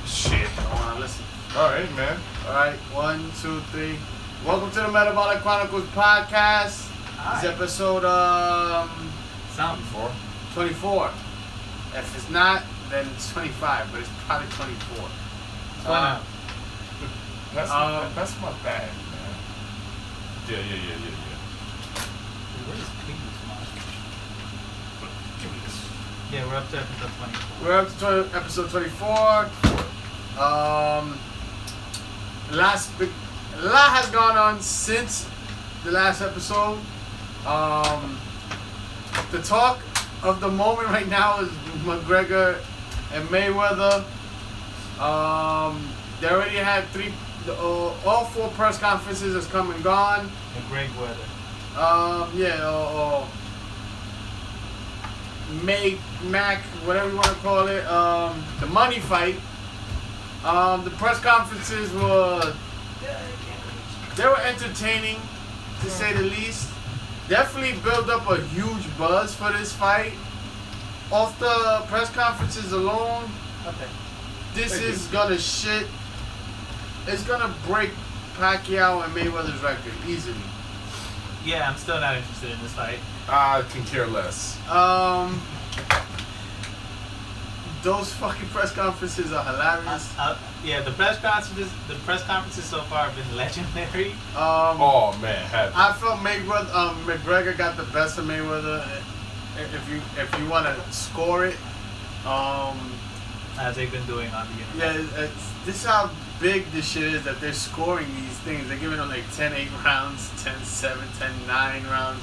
Shit. I don't want to listen. Alright, man. Alright, 1, 2, 3. Welcome to the Metabolic Chronicles Podcast. Hi. It's episode Sound before. 24. If it's not, then it's 25, but it's probably 24. That's my bad, man. Yeah. Where is Piggy's mic? Give me this. Yeah, we're up to episode 24. We're up to episode 24. A lot has gone on since the last episode. The talk of the moment right now is McGregor and Mayweather. They already had all 4 press conferences has come and gone. McGregor. Mac, whatever you want to call it. The money fight. The press conferences were entertaining, to say the least. Definitely built up a huge buzz for this fight. Off the press conferences alone, Okay. this is gonna shit. It's gonna break Pacquiao and Mayweather's record easily. Yeah, I'm still not interested in this fight. I can care less. Those fucking press conferences are hilarious. Yeah, the press conferences so far have been legendary. Oh man, I felt McGregor got the best of Mayweather. If you want to score it, As they've been doing on the internet. yeah, this is how big this shit is that they're scoring these things. They're giving them like 10-8 rounds, 10-7, 10-9 rounds.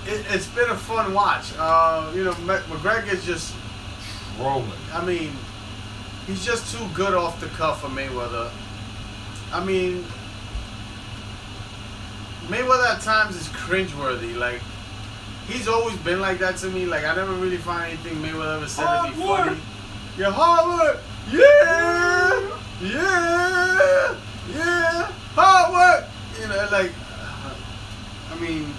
It's been a fun watch. McGregor's just rolling. I mean, he's just too good off the cuff for Mayweather. I mean, Mayweather at times is cringeworthy. Like, he's always been like that to me. Like, I never really find anything Mayweather ever said to be funny. Yeah, hard work. Yeah, hard work. You know, like, I mean,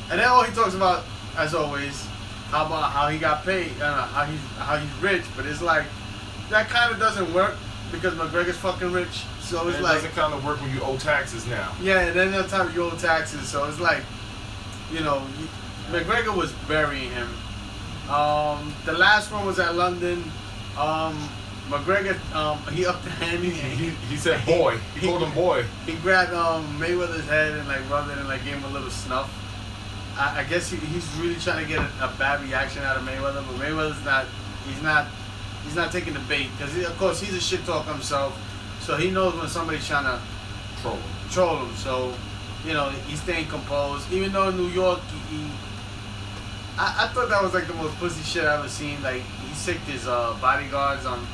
and then all he talks about, as always, how he got paid, how he's rich. But it's like, that kind of doesn't work because McGregor's fucking rich. So it's it like, doesn't kind of work when you owe taxes now. yeah, and then the time you owe taxes. So it's like, McGregor was burying him. The last one was at London. McGregor, he upped the ante. He said boy. He called him boy. He grabbed Mayweather's head and like rubbed it and like gave him a little snuff. I guess he's really trying to get a bad reaction out of Mayweather, but Mayweather's not. He's not taking the bait because of course he's a shit talker himself. So he knows when somebody's trying to troll him. So he's staying composed. Even though in New York, I thought that was like the most pussy shit I ever seen. Like, he sicked his bodyguards on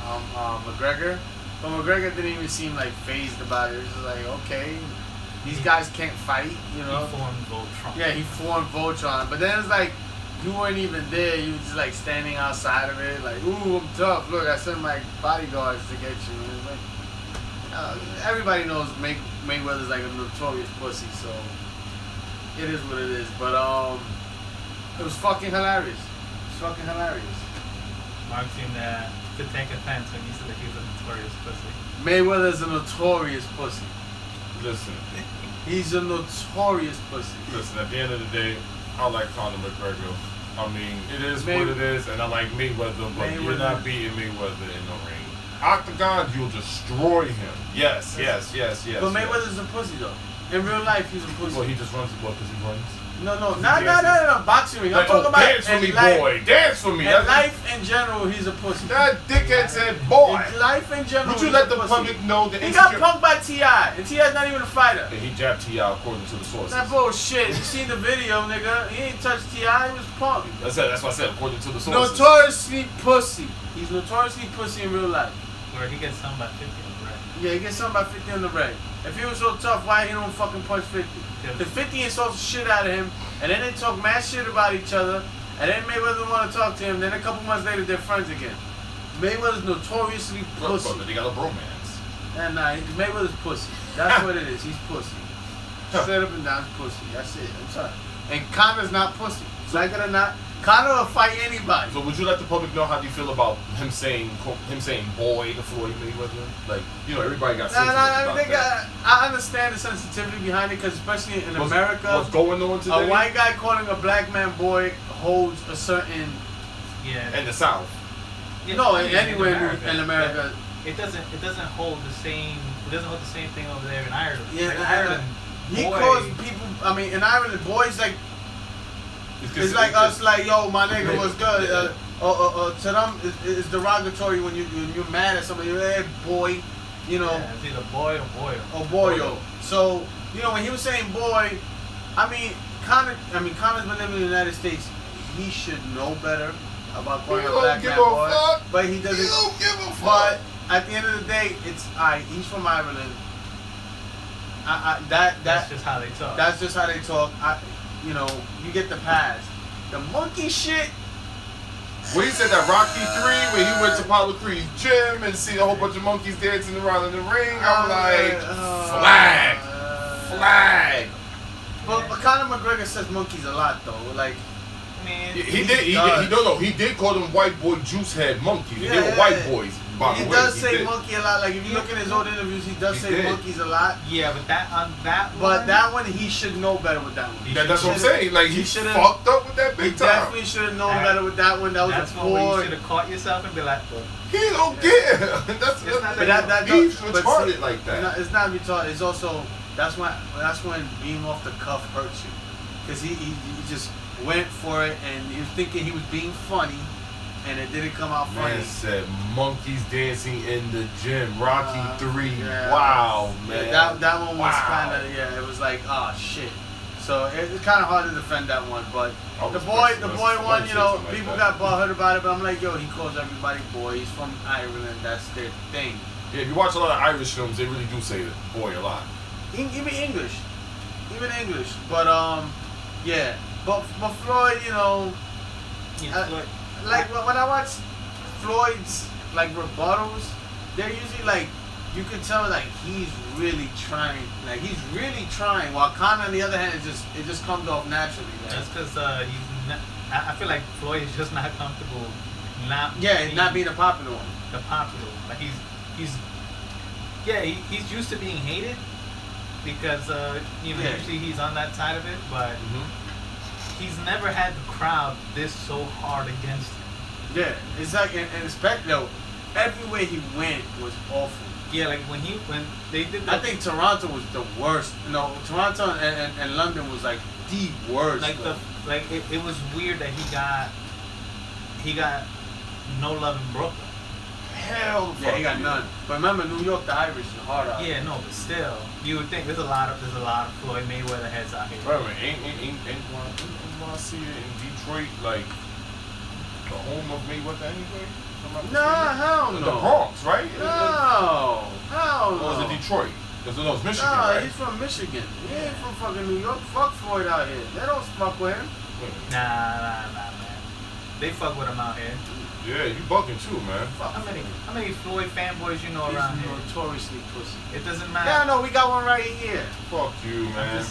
McGregor, but McGregor didn't even seem like phased about it. It was just like, okay, these guys can't fight, He formed Voltron. Yeah, he formed Voltron, but then it's like you weren't even there. You were just like standing outside of it, like, ooh, I'm tough. Look, I sent my bodyguards to get you. And it's like, everybody knows Mayweather's like a notorious pussy, so it is what it is. But it was fucking hilarious. Mark seemed to take offense when you said that he was a notorious pussy. Mayweather's a notorious pussy. Listen. He's a notorious pussy. Listen, at the end of the day, I like Conor McGregor. I mean, it is what it is, and I like Mayweather, but you're not beating Mayweather in the ring. Octagon, you'll destroy him. Yes. But Mayweather's a pussy, though. In real life, he's a pussy. Well, he just runs because he runs. No, boxing ring. I'm talking about dance for me, boy. Dance for me. In life in general, he's a pussy. That dickhead said, boy. In life in general, Would you let the public know that he got punked by T.I. and T.I.'s not even a fighter. And he jabbed T.I. according to the sources. That bullshit. You seen the video, nigga? He ain't touched T.I. He was punked. That's what I said. According to the sources. Notoriously pussy. He's notoriously pussy in real life. Where he gets some by 50 on the red. Yeah, he gets something by 50 on the red. If he was so tough, why he don't fucking punch 50? Because 50 insults the shit out of him, and then they talk mad shit about each other, and then Mayweather want to talk to him, then a couple months later they're friends again. Mayweather's notoriously pussy. But they got a bromance. And Mayweather's pussy. That's what it is. He's pussy. Straight up and down pussy. That's it. I'm sorry. And Conor's not pussy. Like it or not, Conor will fight anybody. So would you let the public know how do you feel about him saying boy to Floyd Mayweather? Like, you know, everybody got sensitive about that. I understand the sensitivity behind it because especially in America, what's going on today? A white guy calling a black man boy holds a certain in the South. Yeah, no, anywhere in America. It doesn't hold the same. It doesn't hold the same thing over there in Ireland. Yeah, like Ireland. He calls people. I mean, in Ireland, boys like. It's like us, like, yo, my nigga, what's good? To them, it's derogatory when you're mad at somebody. Hey, boy, you know. Yeah, it's either boy or boy. Or boyo. So, you know, when he was saying boy, Conor's been living in the United States. He should know better about calling a black man boy. But he doesn't. He don't give a fuck. But at the end of the day, it's he's from Ireland. That's just how they talk. That's just how they talk. You know, you get the pass. The monkey shit. When he said that Rocky 3, when he went to Apollo Creed's gym and see a whole bunch of monkeys dancing around in the ring, I'm like, flag. But Conor McGregor says monkeys a lot though. Like, I mean, he did call them white boy juice head monkeys. Yeah, they were white boys. By the way, does say monkey a lot. Like if you look in his old interviews, he does say monkeys a lot. Yeah, but that one he should know better with that one. That's what I'm saying. Like he fucked up with that big time. He definitely should have known better with that one. That's one where you should have caught yourself and be like, well, he don't care. That's he's retarded like that. It's not retarded. It's also that's when being off the cuff hurts you, because he just went for it and he was thinking he was being funny. And it didn't come out funny. Man said monkeys dancing in the gym. Rocky 3. Yeah. Wow, man. That one was kind of it was like, oh shit. So it's kind of hard to defend that one, but the boy one, you know, people got butthurt about it, but I'm like, yo, he calls everybody boy. He's from Ireland. That's their thing. Yeah, if you watch a lot of Irish films, they really do say boy a lot. Even English, but yeah. But Floyd, you know. Like when I watch Floyd's like rebuttals, they're usually like you can tell like he's really trying, while Conor on the other hand it just comes off naturally. Like. That's because I feel like Floyd is just not comfortable not being a popular one. The popular one. Like he's used to being hated because usually he's on that side of it, but. He's never had the crowd this so hard against him. Yeah, it's like and everywhere he went was awful. Yeah, like when they did. I think Toronto was the worst. No, Toronto and London was like the worst. Like it was weird that he got no love in Brooklyn. Hell, yeah, he got none. But remember, New York, the Irish is hard out. Yeah, no, but still, you would think there's a lot of Floyd Mayweather heads out here. Bro, ain't I see it in Detroit, like the home of Mayweather anyway? Hell no. The Bronx, right? No, hell no. Or was it Detroit? Because it was Michigan, no, right? He's from Michigan. He ain't from fucking New York. Fuck Floyd out here. They don't fuck with him. Nah, man. They fuck with him out here. Yeah, you bugging too, man. How many Floyd fanboys you know around here? Notoriously pussy. It doesn't matter. Yeah, no, we got one right here. Fuck you, man.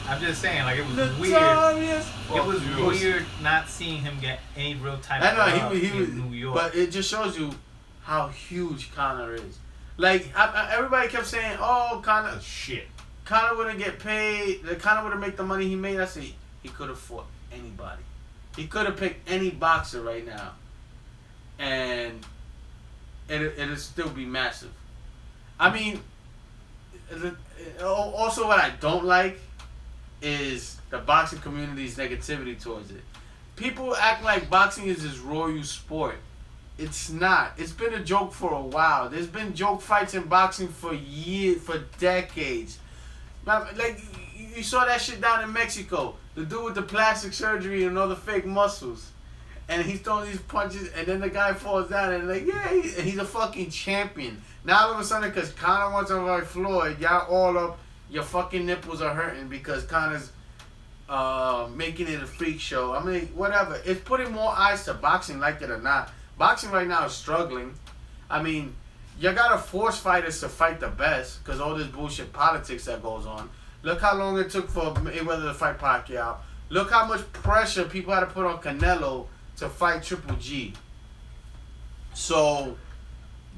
I'm just saying, like it was Notorious. weird. It was weird not seeing him get any real type of love in New York. But it just shows you how huge Conor is. Like everybody kept saying, "Oh, Conor, shit. Conor wouldn't get paid. Conor wouldn't make the money he made." I said he could have fought anybody. He could have picked any boxer right now. And it'll still be massive. I mean, also what I don't like is the boxing community's negativity towards it. People act like boxing is this royal sport. It's not. It's been a joke for a while. There's been joke fights in boxing for years, for decades. Like, you saw that shit down in Mexico. The dude with the plastic surgery and all the fake muscles. And he's throwing these punches, and then the guy falls down, and like, yeah, he's a fucking champion. Now all of a sudden, because Conor wants to fight Floyd, y'all all up, your fucking nipples are hurting because Conor's making it a freak show. I mean, whatever. It's putting more eyes to boxing, like it or not. Boxing right now is struggling. I mean, you gotta force fighters to fight the best because all this bullshit politics that goes on. Look how long it took for Mayweather to fight Pacquiao. Look how much pressure people had to put on Canelo to fight Triple G. So,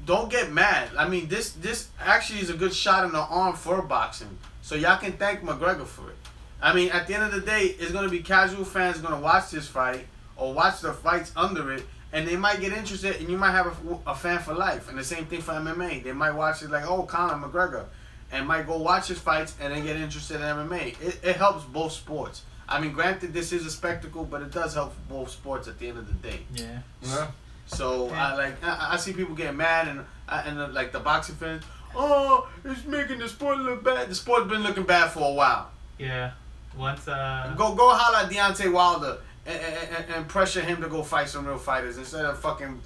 don't get mad. I mean, this actually is a good shot in the arm for boxing. So y'all can thank McGregor for it. I mean, at the end of the day, it's going to be casual fans going to watch this fight or watch the fights under it, and they might get interested, and you might have a fan for life. And the same thing for MMA. They might watch it like, oh, Conor McGregor, and might go watch his fights and then get interested in MMA. It helps both sports. I mean, granted, this is a spectacle, but it does help both sports at the end of the day. Yeah. So I see people getting mad and like the boxing fans. Oh, it's making the sport look bad. The sport's been looking bad for a while. Yeah. Once go holler at Deontay Wilder and pressure him to go fight some real fighters instead of fucking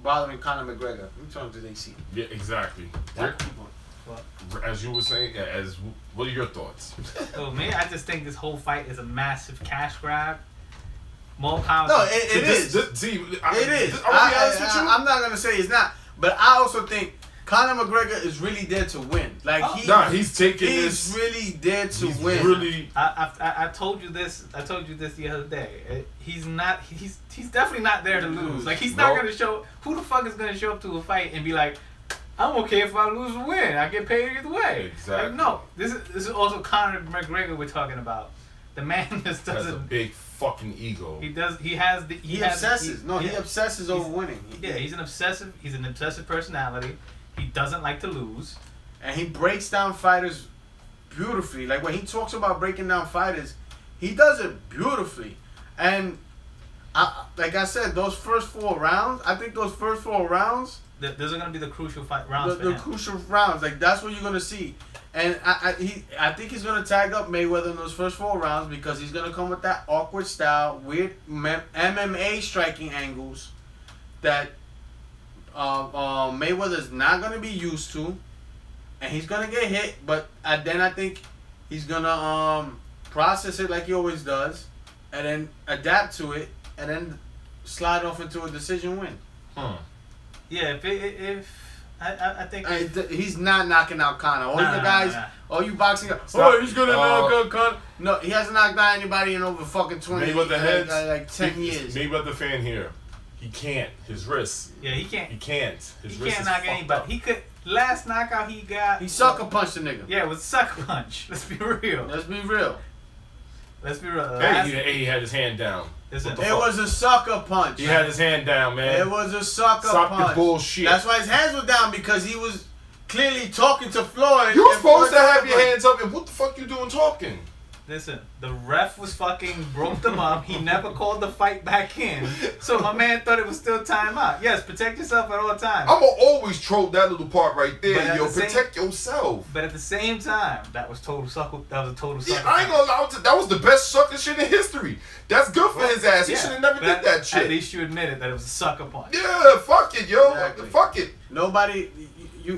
bothering Conor McGregor. I'm talking to DC. Yeah, exactly. As you were saying, what are your thoughts? Oh, me, I just think this whole fight is a massive cash grab. More power. No, it is. It is. I'm not gonna say it's not, but I also think Conor McGregor is really there to win. Like he's taking this. He's really there to win. Really. I told you this. I told you this the other day. He's not. He's definitely not there to lose. Like he's not gonna show. Who the fuck is gonna show up to a fight and be like, I'm okay if I lose or win. I get paid either way. Exactly. Like, no, this is also Conor McGregor we're talking about. The man just doesn't. Has a big fucking ego. He does. He has the. He obsesses. He obsesses over winning. He's an obsessive. He's an obsessive personality. He doesn't like to lose. And he breaks down fighters beautifully. Like when he talks about breaking down fighters, he does it beautifully. And like I said, those first 4 rounds. I think those first 4 rounds. Those are gonna be the crucial rounds. The crucial rounds. Like that's what you're gonna see. And I think he's gonna tag up Mayweather in those first 4 rounds because he's gonna come with that awkward style, weird MMA striking angles that Mayweather's not gonna be used to, and he's gonna get hit. But then I think he's gonna process it like he always does, and then adapt to it, and then slide off into a decision win. Yeah, if I think he's not knocking out Conor. All you guys, all you boxing guys, he's gonna knock out Conor. No, he hasn't knocked out anybody in over fucking 20 like 10 years. Mayweather fan here. He can't. His wrist. Yeah, he can't. He can't. His he wrist can't knock anybody. He could. Last knockout he got. He sucker punched the nigga. Yeah, it was sucker punch. Let's be real. Hey, he had his hand down. It was a sucker punch. He had his hand down, man. It was a sucker punch. Stop the bullshit. That's why his hands were down, because he was clearly talking to Floyd. You're supposed to have your hands up, and what the fuck you doing talking? Listen, the ref was fucking broke them up. He never called the fight back in. So my man thought it was still timeout. Yes, protect yourself at all times. I'm going to always troll that little part right there. Yo, protect yourself. But at the same time, that was a total sucker. Yeah, I ain't going to allow it to. That was the best sucker shit in history. That's good for his ass. He should have never did that shit. At least you admitted that it was a sucker punch. Yeah, fuck it, yo. Exactly. Fuck it. Nobody,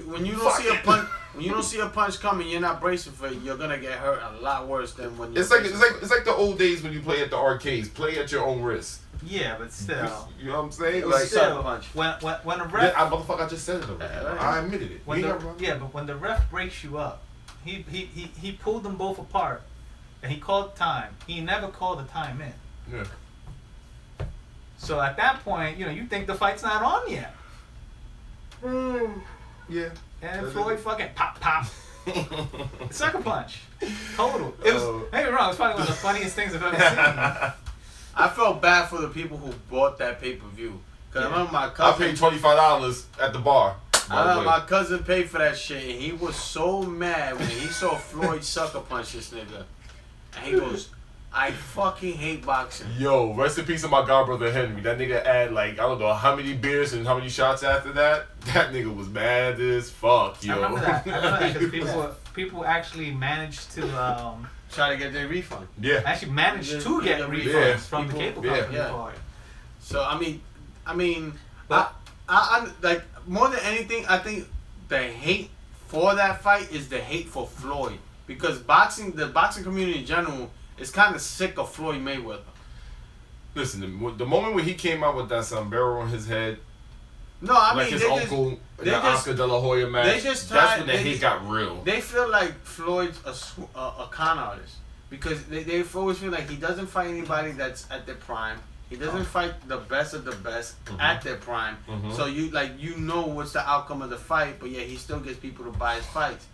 when you don't see a punch. When you don't see a punch coming, you're not bracing for it. You're gonna get hurt a lot worse than when. It's like the old days when you play at the arcades. Play at your own risk. Yeah, but still. You know what I'm saying? Like still, when a ref. Yeah, motherfucker, I just said it already. I admitted it. But when the ref breaks you up, he pulled them both apart, and he called time. He never called the time in. Yeah. So at that point, you think the fight's not on yet. Yeah. And Floyd fucking pop. Sucker punch. Total. It was, don't get me wrong, it was probably one of the funniest things I've ever seen. I felt bad for the people who bought that pay-per-view. Because I remember my cousin. I paid $25 at the bar. My cousin paid for that shit, and he was so mad when he saw Floyd sucker punch this nigga. And he goes, I fucking hate boxing. Yo, rest in peace to my godbrother Henry. That nigga had I don't know how many beers and how many shots after that. That nigga was mad as fuck, yo. I remember that because people actually managed to try to get their refund. Yeah. Actually managed to get refunds from the cable company for it. So I mean, I like more than anything, I think the hate for that fight is the hate for Floyd, because the boxing community in general is kind of sick of Floyd Mayweather. Listen, the moment when he came out with that sombrero on his head, no, I like mean his uncle, the Oscar De La Hoya match, that's when the hate got real. They feel like Floyd's a con artist, because they always feel like he doesn't fight anybody that's at their prime. He doesn't fight the best of the best at their prime. So you know what's the outcome of the fight, but yet he still gets people to buy his fights.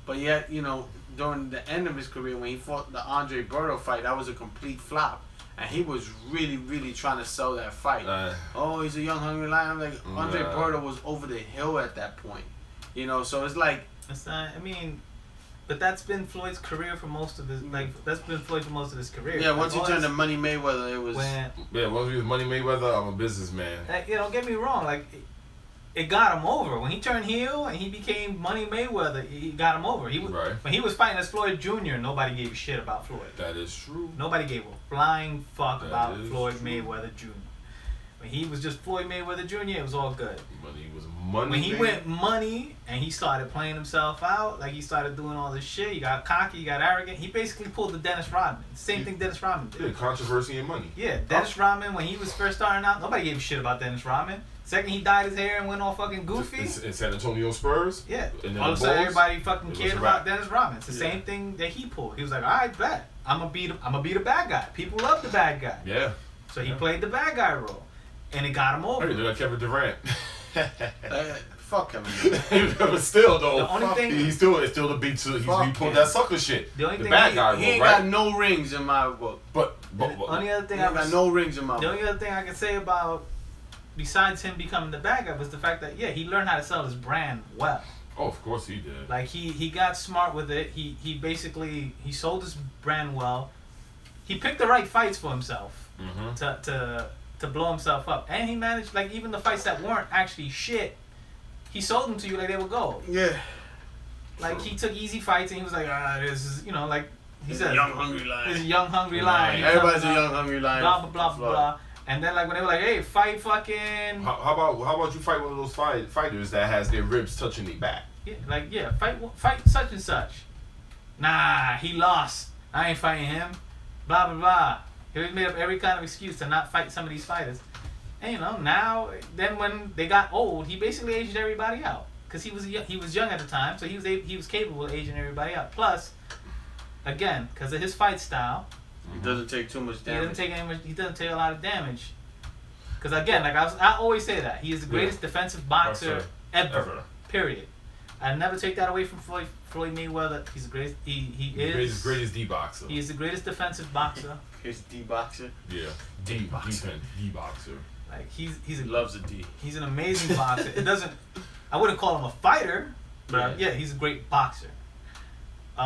But yet, you know, during the end of his career when he fought the Andre Berto fight, that was a complete flop. And he was really, really trying to sell that fight. Oh, he's a young, hungry lion. I'm like, Andre Berto was over the hill at that point. You know, so it's like... It's not, I mean... But that's been Floyd's career for most of his career. Yeah, once he turned to Money Mayweather, it was... once he was Money Mayweather, I'm a businessman. You know, don't get me wrong, like, it got him over. When he turned heel and he became Money Mayweather, he got him over. When he was fighting as Floyd Jr., nobody gave a shit about Floyd. That is true. Nobody gave a flying fuck about Floyd Mayweather Jr. When he was just Floyd Mayweather Jr., it was all good. Money was money. When he went money and he started playing himself out, like he started doing all this shit, he got cocky, he got arrogant. He basically pulled the Dennis Rodman. Same thing Dennis Rodman did. Yeah, controversy and money. Yeah, Dennis Rodman, when he was first starting out, nobody gave a shit about Dennis Rodman. Second, he dyed his hair and went all fucking goofy. In San Antonio Spurs? Yeah. And all of a sudden, everybody fucking cared about Dennis Rodman. It's the Yeah. same thing that he pulled. He was like, all right, bet. I'm gonna be the bad guy. People love the bad guy. Yeah. So he played the bad guy role. And it got him over. Hey, look at Kevin Durant. Fuck Kevin. But still, though, the only thing he's still the beat. He pulled that sucker shit. The only thing bad guy he ain't got no rings in my book. But only other thing he ain't got no rings in my book. The only other thing I can say about, besides him becoming the bad guy, was the fact that he learned how to sell his brand well. Oh, of course he did. Like he got smart with it. He basically sold his brand well. He picked the right fights for himself to blow himself up, and he managed, like, even the fights that weren't actually shit, he sold them to you like they were gold. Yeah. Like, he took easy fights and he was like, this is, you know, like he said, young hungry lion. He's a young hungry lion. Everybody's a young hungry lion. Blah blah blah blah. And then, like, when they were like, hey, fight fucking. How about you fight one of those fighters that has their ribs touching their back? Yeah, fight such and such. Nah, he lost. I ain't fighting him. Blah blah blah. He made up every kind of excuse to not fight some of these fighters. And, you know, then when they got old, he basically aged everybody out. Because he was young at the time, so he was capable of aging everybody out. Plus, again, because of his fight style, he doesn't take too much damage. He doesn't take a lot of damage. Because, again, like I always say that he is the greatest defensive boxer ever. Period. I never take that away from Floyd Mayweather. He's the greatest. He is the greatest D-boxer. He is the greatest defensive boxer. He's D-boxer. Yeah, D-boxer. Like he loves a D. He's an amazing boxer. I wouldn't call him a fighter, but he's a great boxer. You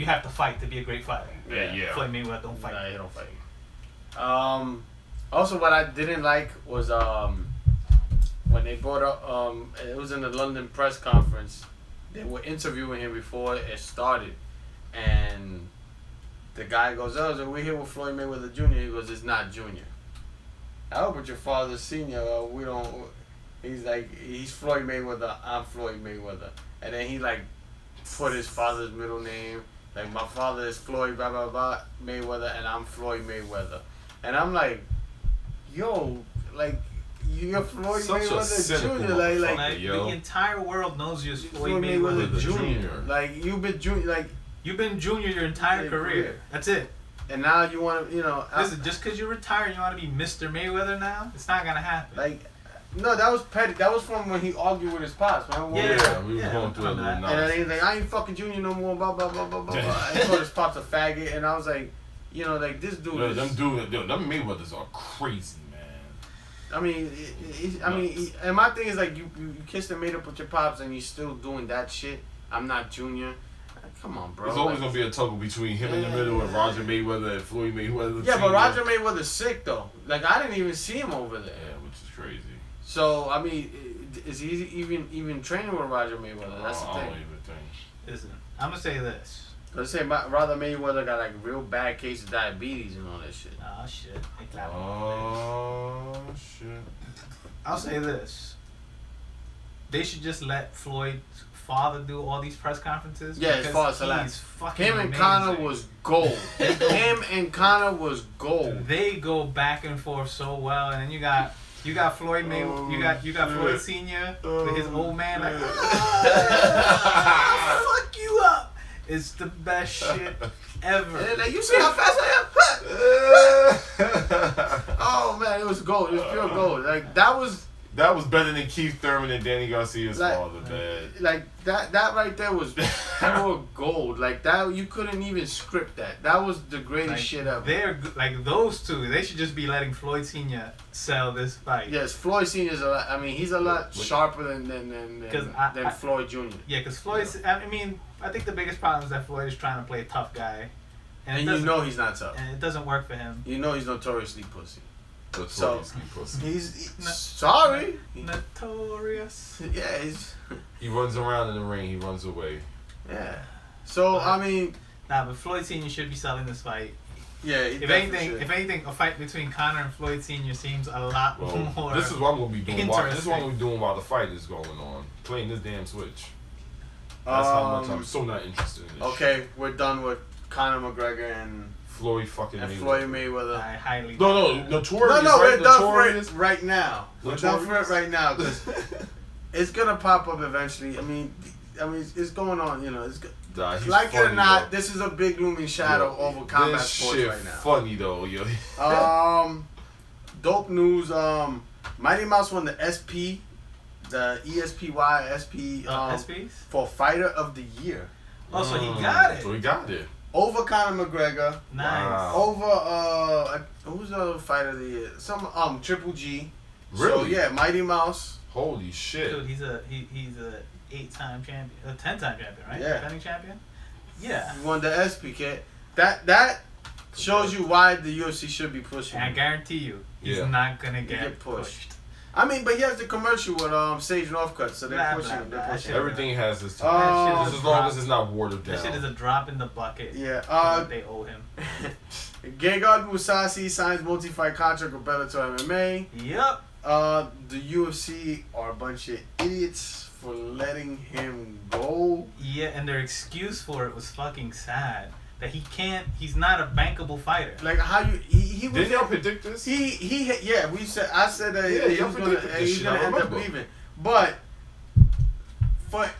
have to fight to be a great fighter. Yeah. Floyd Mayweather don't fight. Nah, he don't fight. Also, what I didn't like was when they brought up, it was in the London press conference. They were interviewing him before it started, and the guy goes, "Oh, so we're here with Floyd Mayweather Jr." He goes, "It's not Junior." I hope it's your father's senior. We don't. He's like, he's Floyd Mayweather. I'm Floyd Mayweather, and then he like put his father's middle name. Like, my father is Floyd blah blah blah Mayweather, and I'm Floyd Mayweather. And I'm like, yo, like, you're Floyd Mayweather Jr. Like the entire world knows you're Floyd Mayweather Jr. Like, you've been junior, your entire career. That's it. And now you want to, you know. Listen, just because you're retired, you want to be Mr. Mayweather now? It's not gonna happen. Like, no, that was petty. That was from when he argued with his pops. Man. We were going through a little nonsense. And then he's like, I ain't fucking Junior no more. Blah blah blah blah blah. I told his pops a faggot, and I was like, you know, like, this dude. Them Mayweathers are crazy, man. I mean, and my thing is, like, you kissed and made up with your pops, and you're still doing that shit. I'm not Junior. Come on, bro. There's always gonna be a tuggle between him in the middle and Roger Mayweather and Floyd Mayweather. Yeah, but Roger Mayweather's sick though. Like, I didn't even see him over there. Yeah, which is crazy. So I mean, is he even training with Roger Mayweather? That's the thing. I don't even think. Listen, I'm gonna say this. Let's say Roger Mayweather got like a real bad case of diabetes and all that shit. Oh shit. Oh shit. I'll say this. They should just let Floyd's father do all these press conferences. Yeah, his father. He's fucking him and amazing. Conor was gold. Him and Conor was gold. They go back and forth so well, and then you got Floyd Mayweather. You got Floyd Senior with his old man like, fuck you up. is the best shit ever. And like, you see how fast I am? Oh man, it was gold. It was pure gold. Like that was better than Keith Thurman and Danny Garcia's father, man. Like that right there was pure gold. Like that, you couldn't even script that. That was the greatest shit ever. They're like those two. They should just be letting Floyd Sr. sell this fight. Yes, Floyd Sr.'s a lot. I mean, he's a lot sharper than Floyd Jr. Yeah, because Floyd. I mean, I think the biggest problem is that Floyd is trying to play a tough guy, and you know he's not tough. And it doesn't work for him. You know he's notoriously pussy. Notoriously pussy. He's sorry. Notorious. Yeah, he runs around in the ring. He runs away. Yeah. So I mean, but Floyd Sr. should be selling this fight. Yeah. If anything, a fight between Conor and Floyd Sr. seems a lot more. This is what I'm gonna be doing. This is what I'm gonna be doing while the fight is going on. Playing this damn Switch. That's how much I'm so not interested in this. Okay, shit. we're done with Conor McGregor and Floyd fucking Mayweather. Floyd Mayweather. I highly. No, Notorious. No, right? we're done for it right now. We're Notorious? done for it right now because it's gonna pop up eventually. I mean, it's going on. You know, it's like it or not. This is a big looming shadow over combat sports right now. Funny though, yo. Dope news. Mighty Mouse won the SP, the ESPY SP SPs? for Fighter of the Year. Oh, so he got it. So he got it. Over Conor McGregor. Nice. Wow. Over who's the other fighter of the year? Some Triple G. Really? So yeah, Mighty Mouse. Holy shit. Dude, he's a 8-time champion, a 10-time champion, right? Yeah. Defending champion. Yeah. He won the SP kit. That shows you why the UFC should be pushing. And I guarantee you, he's not gonna get pushed. I mean, but he has the commercial with Sage Northcutt, so they're pushing him. They're pushing him. Everything has this time. Just as long as it's not watered down. That shit is a drop in the bucket. Yeah. They owe him. Gegard Mousasi signs multi-fight contract with Bellator MMA. Yep. The UFC are a bunch of idiots for letting him go. Yeah, and their excuse for it was fucking sad. That he's not a bankable fighter. Like how he was. Did y'all predict this? I said that he was gonna end up leaving. But for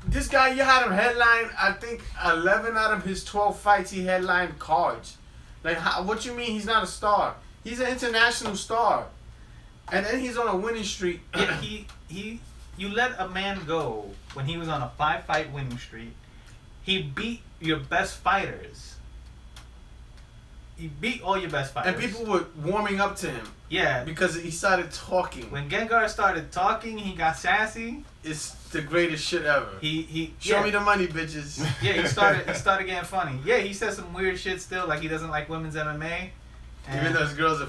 this guy, you had him headline. I think 11 out of his 12 fights he headlined cards. Like what you mean he's not a star? He's an international star, and then he's on a winning streak. Yeah, you let a man go when he was on a 5-fight winning streak. He beat your best fighters. He beat all your best fighters. And people were warming up to him. Yeah. Because he started talking. When Gengar started talking, he got sassy. It's the greatest shit ever. He Show me the money, bitches. Yeah, he started getting funny. Yeah, he said some weird shit still, like he doesn't like women's MMA. Even though his girl's a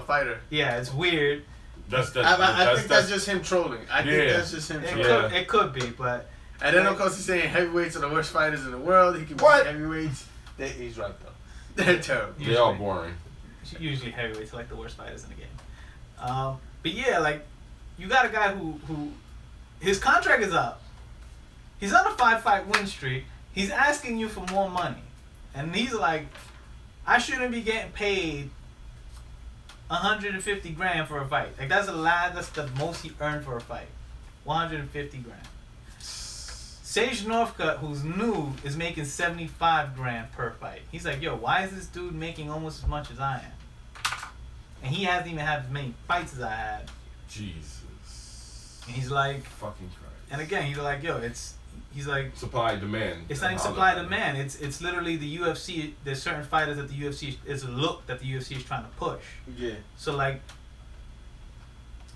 fighter. Yeah, it's weird. I think that's just him trolling. I think that's just him trolling. It could be, but... And then, of course, he's saying heavyweights are the worst fighters in the world. He can beat heavyweights. He's right, though. They're terrible. They're all boring. Usually heavyweights are like the worst fighters in the game. But yeah, like, you got a guy who his contract is up. He's on a 5-fight win streak. He's asking you for more money. And he's like, I shouldn't be getting paid $150,000 for a fight. Like, that's the most he earned for a fight. $150,000. Sage Northcutt, who's new, is making $75,000 per fight. He's like, yo, why is this dude making almost as much as I am? And he hasn't even had as many fights as I had. Jesus. And he's like, fucking Christ. And again, he's like, yo, he's like, supply demand. It's not even supply demand. It's literally the UFC. There's certain fighters that the UFC is a look that the UFC is trying to push. Yeah. So like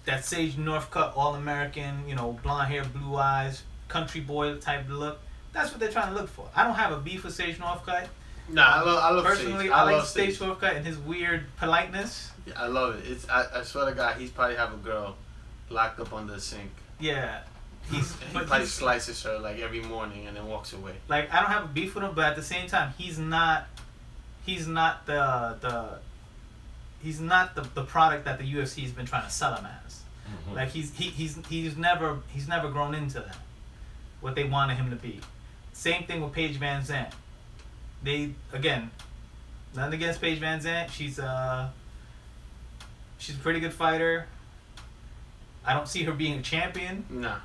that Sage Northcutt, All-American, blonde hair, blue eyes, country boy type look. That's what they're trying to look for. I don't have a beef with Sage Northcutt. Nah, I love personally. Sage. I like Sage Northcutt and his weird politeness. Yeah, I love it. I swear to God, he's probably have a girl locked up under the sink. Yeah. He probably slices her like every morning and then walks away. Like, I don't have a beef with him, but at the same time, he's not the product that the UFC has been trying to sell him as. Mm-hmm. Like he's never grown into that. What they wanted him to be. Same thing with Paige Van Zandt. Again, nothing against Paige Van Zandt. She's a pretty good fighter. I don't see her being a champion. Nah.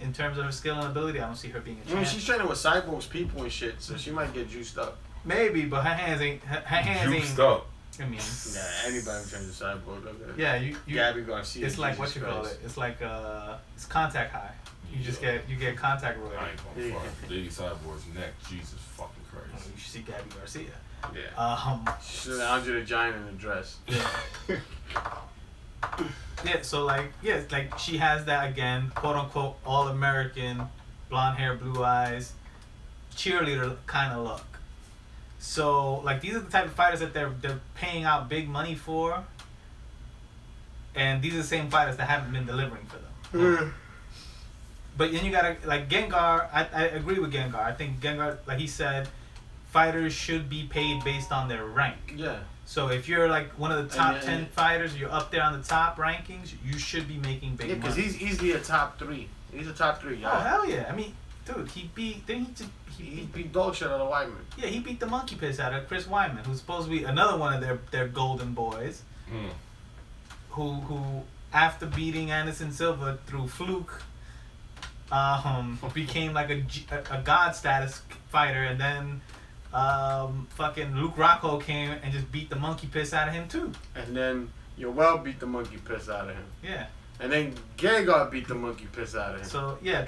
in terms of her skill and ability, I don't see her being a I champ. mean, she's training with Cyborg's people and shit, so she might get juiced up. Maybe, but her hands ain't. Her hands Juiced ain't. up. I mean, Yeah, anybody who trains with Cyborg, look at it. yeah, you Gabby Garcia. it's like Jesus what you call Christ. it. It's like it's contact high. You just get contact I royalty. ain't gonna front. Lady Cyborg's neck, Jesus fucking Oh, Christ. you should see Gabby Garcia. Yeah. She's Andre the Giant in a dress. Yeah. Yeah. So like, yeah, like she has that again, quote unquote, all American, blonde hair, blue eyes, cheerleader kind of look. So like, these are the type of fighters that they're paying out big money for, and these are the same fighters that haven't been delivering for them. But then you gotta, like, Gengar, I agree with Gengar. I think Gengar, like he said, fighters should be paid based on their rank. Yeah. So if you're like one of the top 10 fighters, you're up there on the top rankings, you should be making big money. Yeah, because he's easily a top 3. He's a top 3 guy. Oh, hell yeah. I mean, dude, he beat dog shit out of Whiteman. Yeah, he beat the monkey piss out of Chris Weidman, who's supposed to be another one of their golden boys. Who after beating Anderson Silva through fluke, became like a god status fighter, and then fucking Luke Rocco came and just beat the monkey piss out of him too. And then Yoel beat the monkey piss out of him. Yeah. And then Gegard beat the monkey piss out of him. So yeah,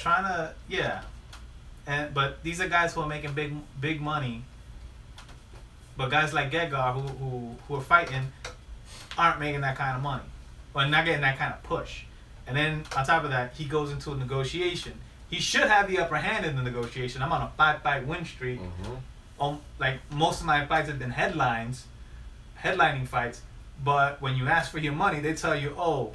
but these are guys who are making big money. But guys like Gegard who are fighting aren't making that kind of money, or not getting that kind of push. And then on top of that, he goes into a negotiation. He should have the upper hand in the negotiation. I'm on a 5-fight win streak. Like most of my fights have been headlining fights. But when you ask for your money, they tell you, oh,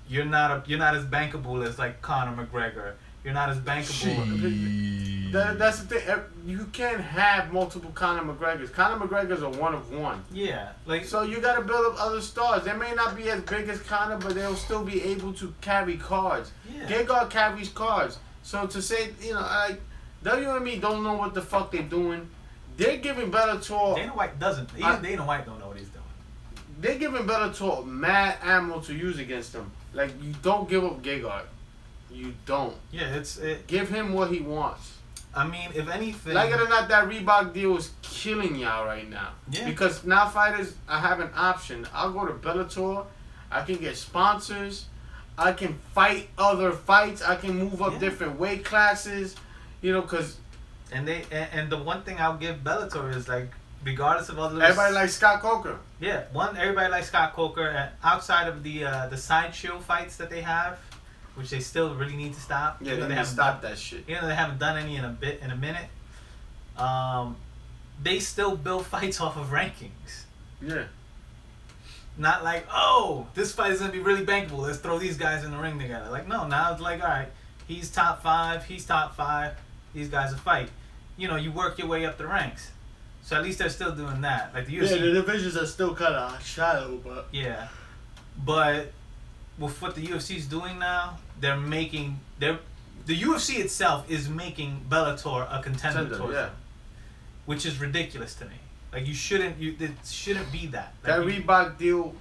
you're not as bankable as like Conor McGregor. You're not as bankable. That's the thing. You can't have multiple Conor McGregors. Conor McGregor's a one of one. Yeah, like so you got to build up other stars. They may not be as big as Conor, but they'll still be able to carry cards. Yeah. Gegard carries cards. So to say, like WME don't know what the fuck they're doing. They're giving Bellator. Dana White doesn't. Even Dana White don't know what he's doing. They're giving Bellator mad ammo to use against them. Like, you don't give up Gegard. You don't. Yeah, give him what he wants. I mean, if anything, like it or not, that Reebok deal is killing y'all right now. Yeah. Because now fighters, I have an option. I'll go to Bellator. I can get sponsors. I can fight other fights. I can move up different weight classes. Because. And the one thing I'll give Bellator is, like, regardless of other. Everybody likes Scott Coker. Yeah, everybody likes Scott Coker, and outside of the sideshow fights that they have, which they still really need to stop. Yeah, they haven't stopped that shit. They haven't done any in a minute. They still build fights off of rankings. Yeah. Not like, oh, this fight is gonna be really bankable. Let's throw these guys in the ring together. Like, no, now it's like, all right, he's top 5, he's top 5. These guys will fight. You work your way up the ranks. So at least they're still doing that. Like the UFC. Yeah, the divisions are still kind of shallow, but. Yeah, but with what the UFC is doing now, the UFC itself is making Bellator a contender towards them, which is ridiculous to me. Like it shouldn't be that. That Reebok deal,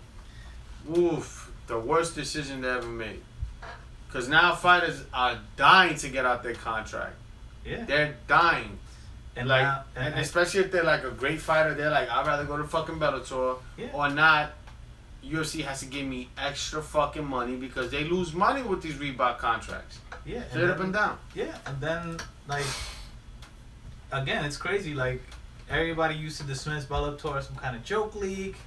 the worst decision they ever made. Because now fighters are dying to get out their contract. Yeah, they're dying. And like, now, and especially if they're like a great fighter, they're like, I'd rather go to fucking Bellator or not. UFC has to give me extra fucking money because they lose money with these Reebok contracts. Yeah, straight up and down. Yeah, and then like again, it's crazy. Like everybody used to dismiss Bellator as some kind of joke league.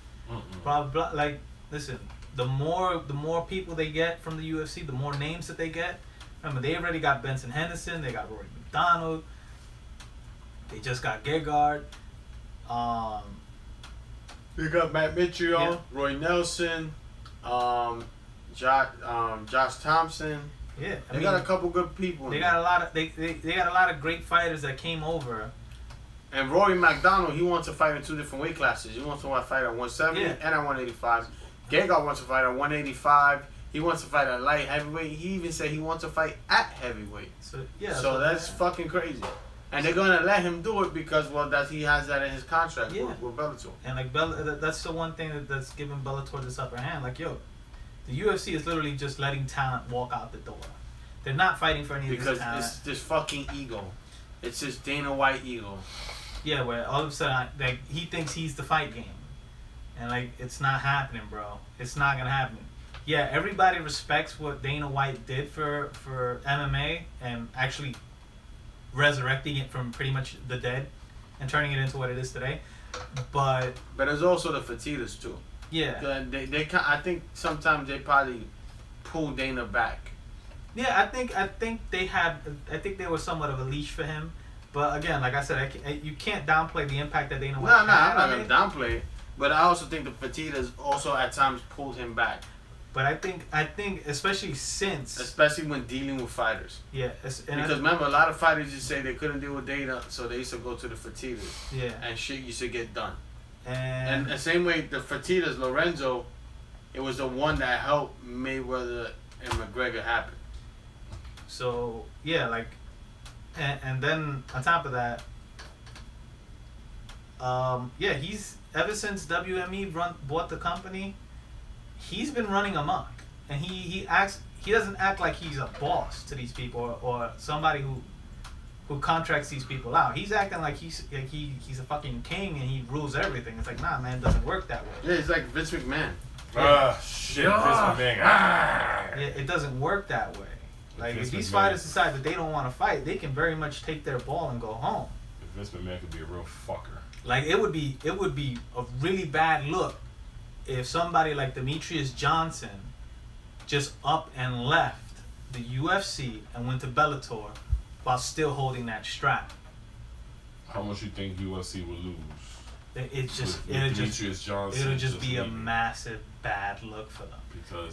Blah blah. Like, listen, the more people they get from the UFC, the more names that they get. Remember, they already got Benson Henderson. They got Rory McDonald. They just got Gegard. They got Matt Mitchell, Roy Nelson, Josh Thompson. Yeah, they got a couple good people. They got a lot of they got a lot of great fighters that came over. And Rory McDonald, he wants to fight in 2 different weight classes. He wants to fight at 170 and at 185. Gegard wants to fight at 185. He wants to fight at light heavyweight. He even said he wants to fight at heavyweight. So that's fucking crazy. And they're gonna let him do it because he has that in his contract with Bellator. And like that's the one thing that's giving Bellator this upper hand. Like, yo, the UFC is literally just letting talent walk out the door. They're not fighting for any of because this it's this fucking ego. It's this Dana White ego. Yeah, where all of a sudden, like, he thinks he's the fight game. And, like, it's not happening, bro. It's not gonna happen. Yeah, everybody respects what Dana White did for MMA and actually resurrecting it from pretty much the dead and turning it into what it is today. But there's also the Fertittas, too. Yeah. I think sometimes they probably pull Dana back. Yeah, I think they were somewhat of a leash for him. But again, like I said, you can't downplay the impact that Dana White had. No, I'm not gonna downplay it. But I also think the Fertittas also at times pulled him back. But I think especially when dealing with fighters. Yeah. Because remember, a lot of fighters just say they couldn't deal with Dana, so they used to go to the Fertittas. Yeah. And shit used to get done. And the same way the Fertittas, Lorenzo, it was the one that helped Mayweather and McGregor happen. So yeah, like, and then on top of that, he's ever since WME bought the company, he's been running amok, and he doesn't act like he's a boss to these people or somebody who contracts these people out. He's acting like he's a fucking king and he rules everything. It's like, nah, man, it doesn't work that way. Yeah, it's like Vince McMahon. Shit, Vince McMahon. Yeah, it doesn't work that way. Like, if these fighters decide that they don't want to fight, they can very much take their ball and go home. Vince McMahon could be a real fucker. Like, it would be a really bad look if somebody like Demetrius Johnson just up and left the UFC and went to Bellator while still holding that strap. How much you think UFC would lose? It'll just be a massive bad look for them.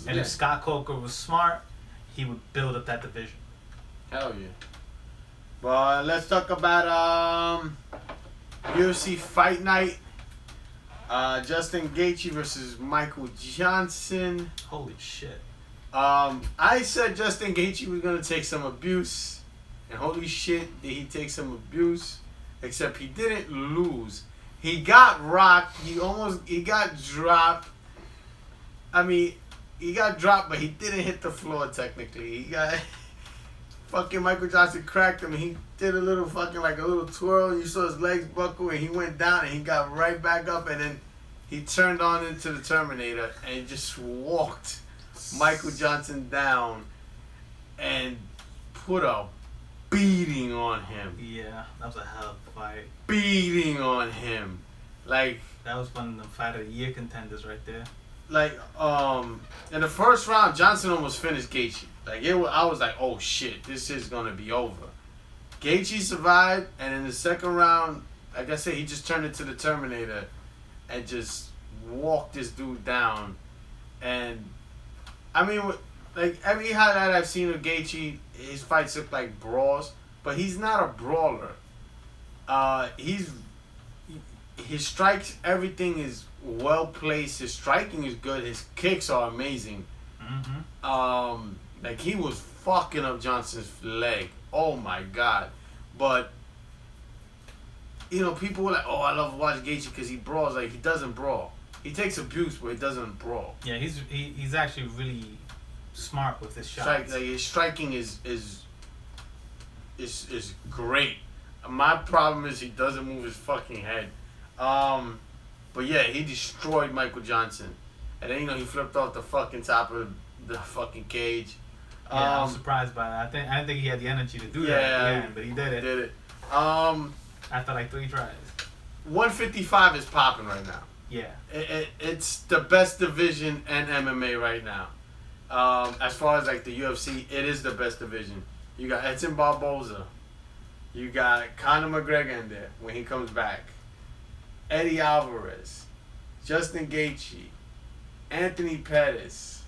If Scott Coker was smart, he would build up that division. Hell yeah. Well, let's talk about UFC Fight Night. Justin Gaethje versus Michael Johnson. Holy shit. I said Justin Gaethje was gonna take some abuse, and holy shit, did he take some abuse? Except he didn't lose. He got rocked. He got dropped. I mean, he got dropped, but he didn't hit the floor technically. He got fucking Michael Johnson cracked him. He did a little twirl. You saw his legs buckle, and he went down, and he got right back up, and then he turned on into the Terminator and just walked Michael Johnson down and put a beating on him. Yeah, that was a hell of a fight. Beating on him. Like, that was one of the Fight of the Year contenders right there. Like, in the first round, Johnson almost finished Gaethje. Like, I was like, oh shit, this is gonna be over. Gaethje survived, and in the second round, like I said, he just turned into the Terminator and just walked this dude down. And I mean, like, every highlight I've seen of Gaethje, his fights look like brawls, but he's not a brawler. His strikes, everything is well placed. His striking is good. His kicks are amazing. Mm-hmm. Like, he was fucking up Johnson's leg. Oh my god. But people were like, oh, I love to watch Gaethje because he brawls. Like, he doesn't brawl. He takes abuse, but he doesn't brawl. Yeah, he's actually really smart with his shots. His striking is great. My problem is he doesn't move his fucking head. But yeah, he destroyed Michael Johnson. And then, he flipped off the fucking top of the fucking cage. Yeah, I was surprised by that. I didn't think he had the energy to do that at the end, but he did it. After like 3 tries. 155 is popping right now. Yeah. It's the best division in MMA right now. As far as like the UFC, it is the best division. You got Edson Barboza. You got Conor McGregor in there when he comes back. Eddie Alvarez. Justin Gaethje. Anthony Pettis.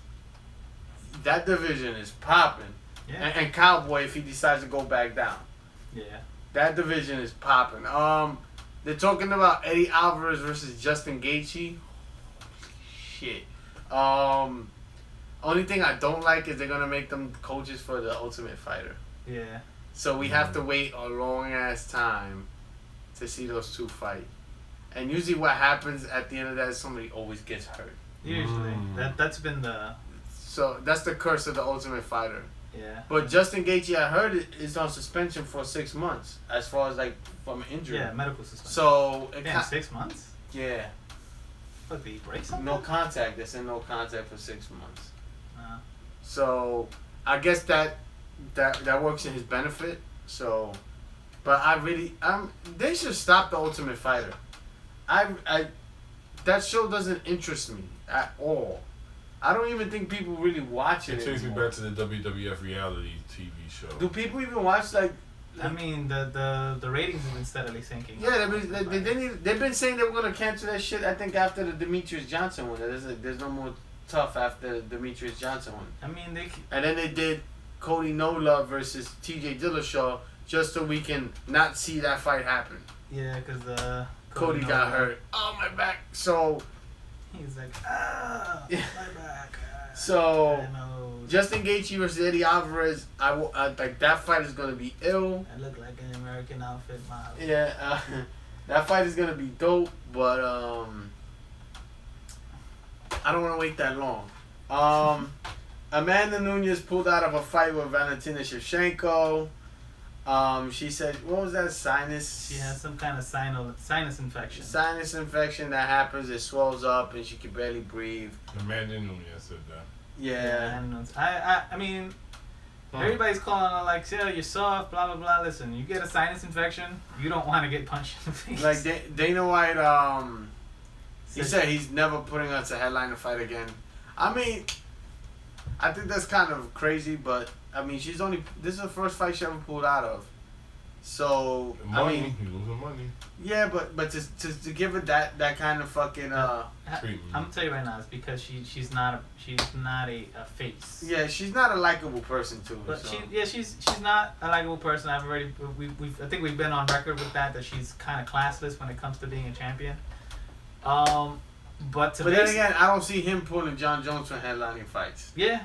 That division is popping. Yeah. And Cowboy if he decides to go back down. Yeah. That division is popping. They're talking about Eddie Alvarez versus Justin Gaethje. Shit. Only thing I don't like is they're gonna make them coaches for the Ultimate Fighter. Yeah. So we have to wait a long ass time to see those two fight. And usually what happens at the end of that is somebody always gets hurt. Usually. That's been the... So that's the curse of the Ultimate Fighter. Yeah. But Justin Gaethje, I heard it is on suspension for 6 months, as far as like from injury. Yeah, medical suspension. So Damn, 6 months? Yeah. Fuck, did he break something? No contact. They said no contact for 6 months. Nah. So I guess that works in his benefit. So, but they should stop the Ultimate Fighter. That show doesn't interest me at all. I don't even think people really watch it. It takes me back to the WWF reality TV show. Do people even watch like? I mean, the ratings have been steadily sinking. Yeah, they've been saying they were gonna cancel that shit. I think after the Demetrius Johnson one, there's no more tough after the Demetrius Johnson one. I mean, and then they did Cody No Love versus T.J. Dillashaw just so we can not see that fight happen. Yeah, because Cody got hurt. Oh, my back. So he's like, yeah. my back. So Justin Gaethje versus Eddie Alvarez. I like that fight is gonna be ill. I look like an American outfit model. Yeah, that fight is gonna be dope, but I don't want to wait that long. Amanda Nunes pulled out of a fight with Valentina Shevchenko. She said, what was that, sinus? She has some kind of sinus infection. Sinus infection that happens, it swells up and she can barely breathe. Amanda Nunes said that. Yeah. I mean, everybody's calling her like, yeah, you're soft, blah, blah, blah. Listen, you get a sinus infection, you don't want to get punched in the face. Like, Dana White, he said he's never putting us a headliner fight again. I mean, I think that's kind of crazy, but I mean, this is the first fight she ever pulled out of. So money, I mean, you losing money. Yeah, but to give her that kind of fucking treatment. I'm gonna tell you right now, it's because she's not a face. Yeah, she's not a likable person too. But so. she's not a likable person. I think we've been on record with that she's kind of classless when it comes to being a champion. But then again, I don't see him pulling John Jones for headlining fights. Yeah.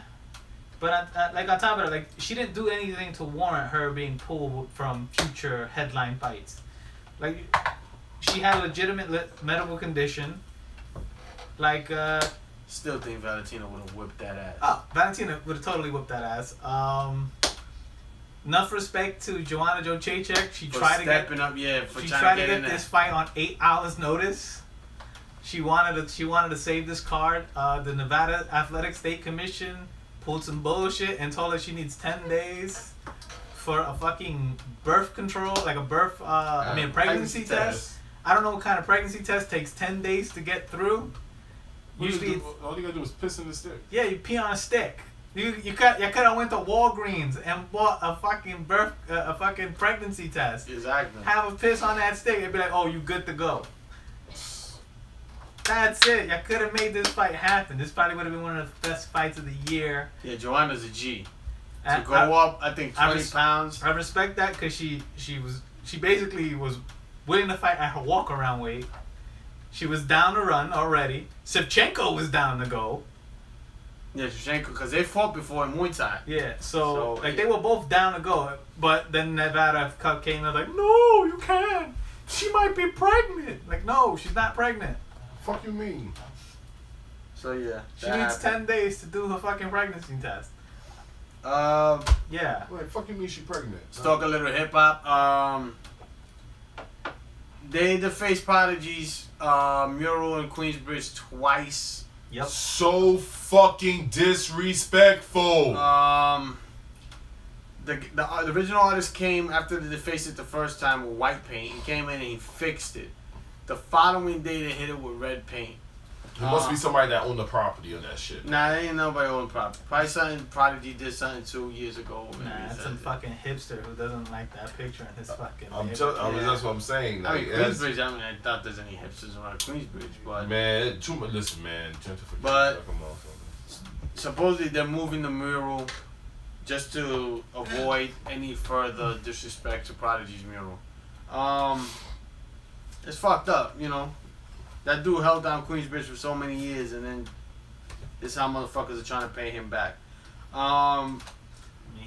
But like on top of it, like she didn't do anything to warrant her being pulled from future headline fights. Like she had a legitimate medical condition. Like still think Valentina would have whipped that ass. Oh, Valentina would have totally whipped that ass. Enough respect to Joanna Jędrzejczyk. She tried to get this fight on 8 hours notice. She wanted to save this card. The Nevada Athletic State Commission pulled some bullshit and told her she needs 10 days for a fucking birth control, like a pregnancy test. I don't know what kind of pregnancy test takes 10 days to get through. Usually, all you gotta do is piss in the stick. Yeah, you pee on a stick. You could have went to Walgreens and bought a fucking pregnancy test. Exactly. Have a piss on that stick and be like, oh, you good to go. That's it. You could have made this fight happen. This probably would have been one of the best fights of the year. Yeah, Joanna's a G. To go up, I think 20 pounds. I respect that because she basically was willing to fight at her walk around weight. She was down to run already. Shevchenko was down to go. Yeah, Shevchenko, because they fought before in Muay Thai. Yeah, so they were both down to go. But then Nevada came and was like, no, you can't. She might be pregnant. Like, no, she's not pregnant. Fuck you mean? So yeah. She needs 10 days to do her fucking pregnancy test. Yeah. Wait, fuck you mean she pregnant? Let's talk a little hip hop. They defaced Prodigy's mural in Queensbridge twice. Yep. So fucking disrespectful. The original artist came after they defaced it the first time with white paint. He came in and he fixed it. The following day they hit it with red paint. There must be somebody that owned the property on that shit. Nah, there ain't nobody own property. Probably something Prodigy did something 2 years ago. Nah, that's some fucking hipster who doesn't like that picture in his fucking. That's what I'm saying. Like, Queensbridge. I doubt there's any hipsters around Queensbridge, but man, too much. Listen, man, but supposedly they're moving the mural just to avoid any further disrespect to Prodigy's mural. It's fucked up, you know. That dude held down Queensbridge for so many years, and then this is how motherfuckers are trying to pay him back. I mean,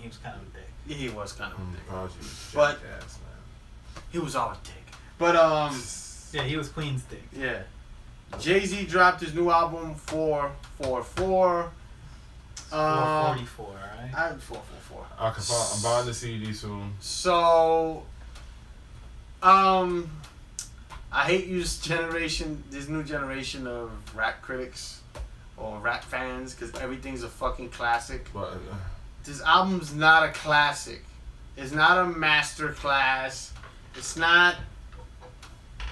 he was kind of a dick. Yeah, he was kind of a dick. Prodigy, but jackass, man. He was all a dick. But yeah, he was Queen's dick. Yeah. Jay-Z dropped his new album 444. 444, right? I'm 444. I'm buying the CD soon. So, I hate this new generation of rap critics or rap fans, because everything's a fucking classic. But, this album's not a classic. It's not a master class. It's not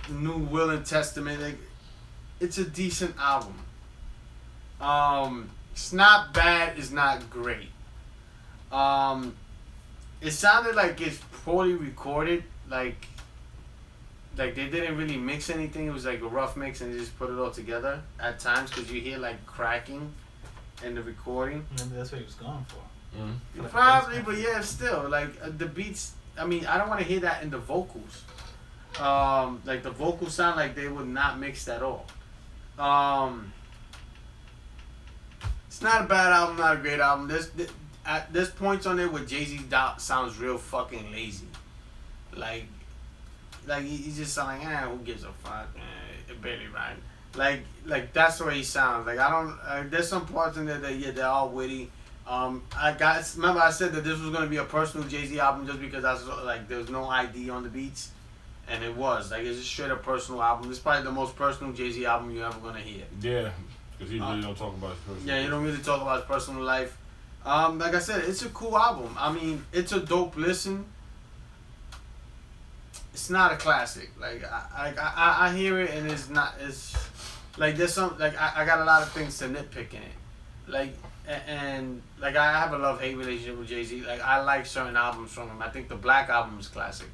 the new Will and Testament. Like, it's a decent album. It's not bad. It's not great. It sounded like it's poorly recorded. Like they didn't really mix anything. It was like a rough mix, and they just put it all together at times, because you hear like cracking in the recording. Maybe that's what he was going for. mm. Probably, but yeah, still like the beats. I mean, I don't want to hear that in the vocals. Like the vocals sound like they were not mixed at all. It's not a bad album, not a great album. There's points on it where Jay-Z sounds real fucking lazy. Like he just sound like, who gives a fuck? It barely rhymes. Like that's the way he sounds. Like I don't. There's some parts in there that they're all witty. Remember I said that this was gonna be a personal Jay-Z album just because there was no ID on the beats, and it was like it's a straight up personal album. This is probably the most personal Jay-Z album you're ever gonna hear. Yeah, because he really don't talk about his personal Yeah, life. he don't really talk about his personal life. Like I said, it's a cool album. I mean, it's a dope listen. It's not a classic. Like I hear it and it's not. It's like there's some like I got a lot of things to nitpick in it. Like and like I have a love-hate relationship with Jay-Z. Like I like certain albums from him. I think the Black Album is classic.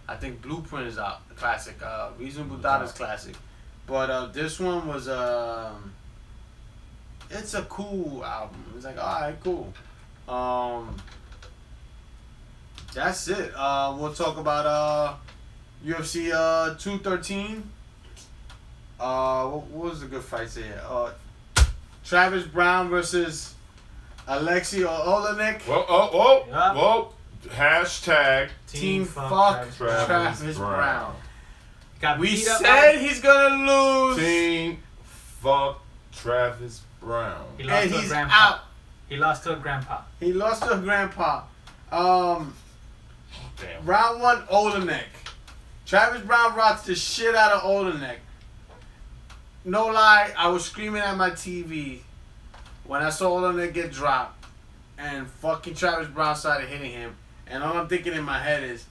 I think Blueprint is a classic. Reasonable Doubt is classic. But this one was it's a cool album. It's like, alright, cool. That's it. We'll talk about UFC 213. What was the good fights here? Travis Brown versus Alexei Olenek. Whoa. Hashtag Team fuck Travis Brown. We said he's gonna lose. Team fuck Travis Brown. And he's out. He lost to a grandpa. Damn. Round 1, Olenek. Travis Brown rocks the shit out of Olenek. No lie, I was screaming at my TV when I saw Olenek get dropped and fucking Travis Brown started hitting him. And all I'm thinking in my head is,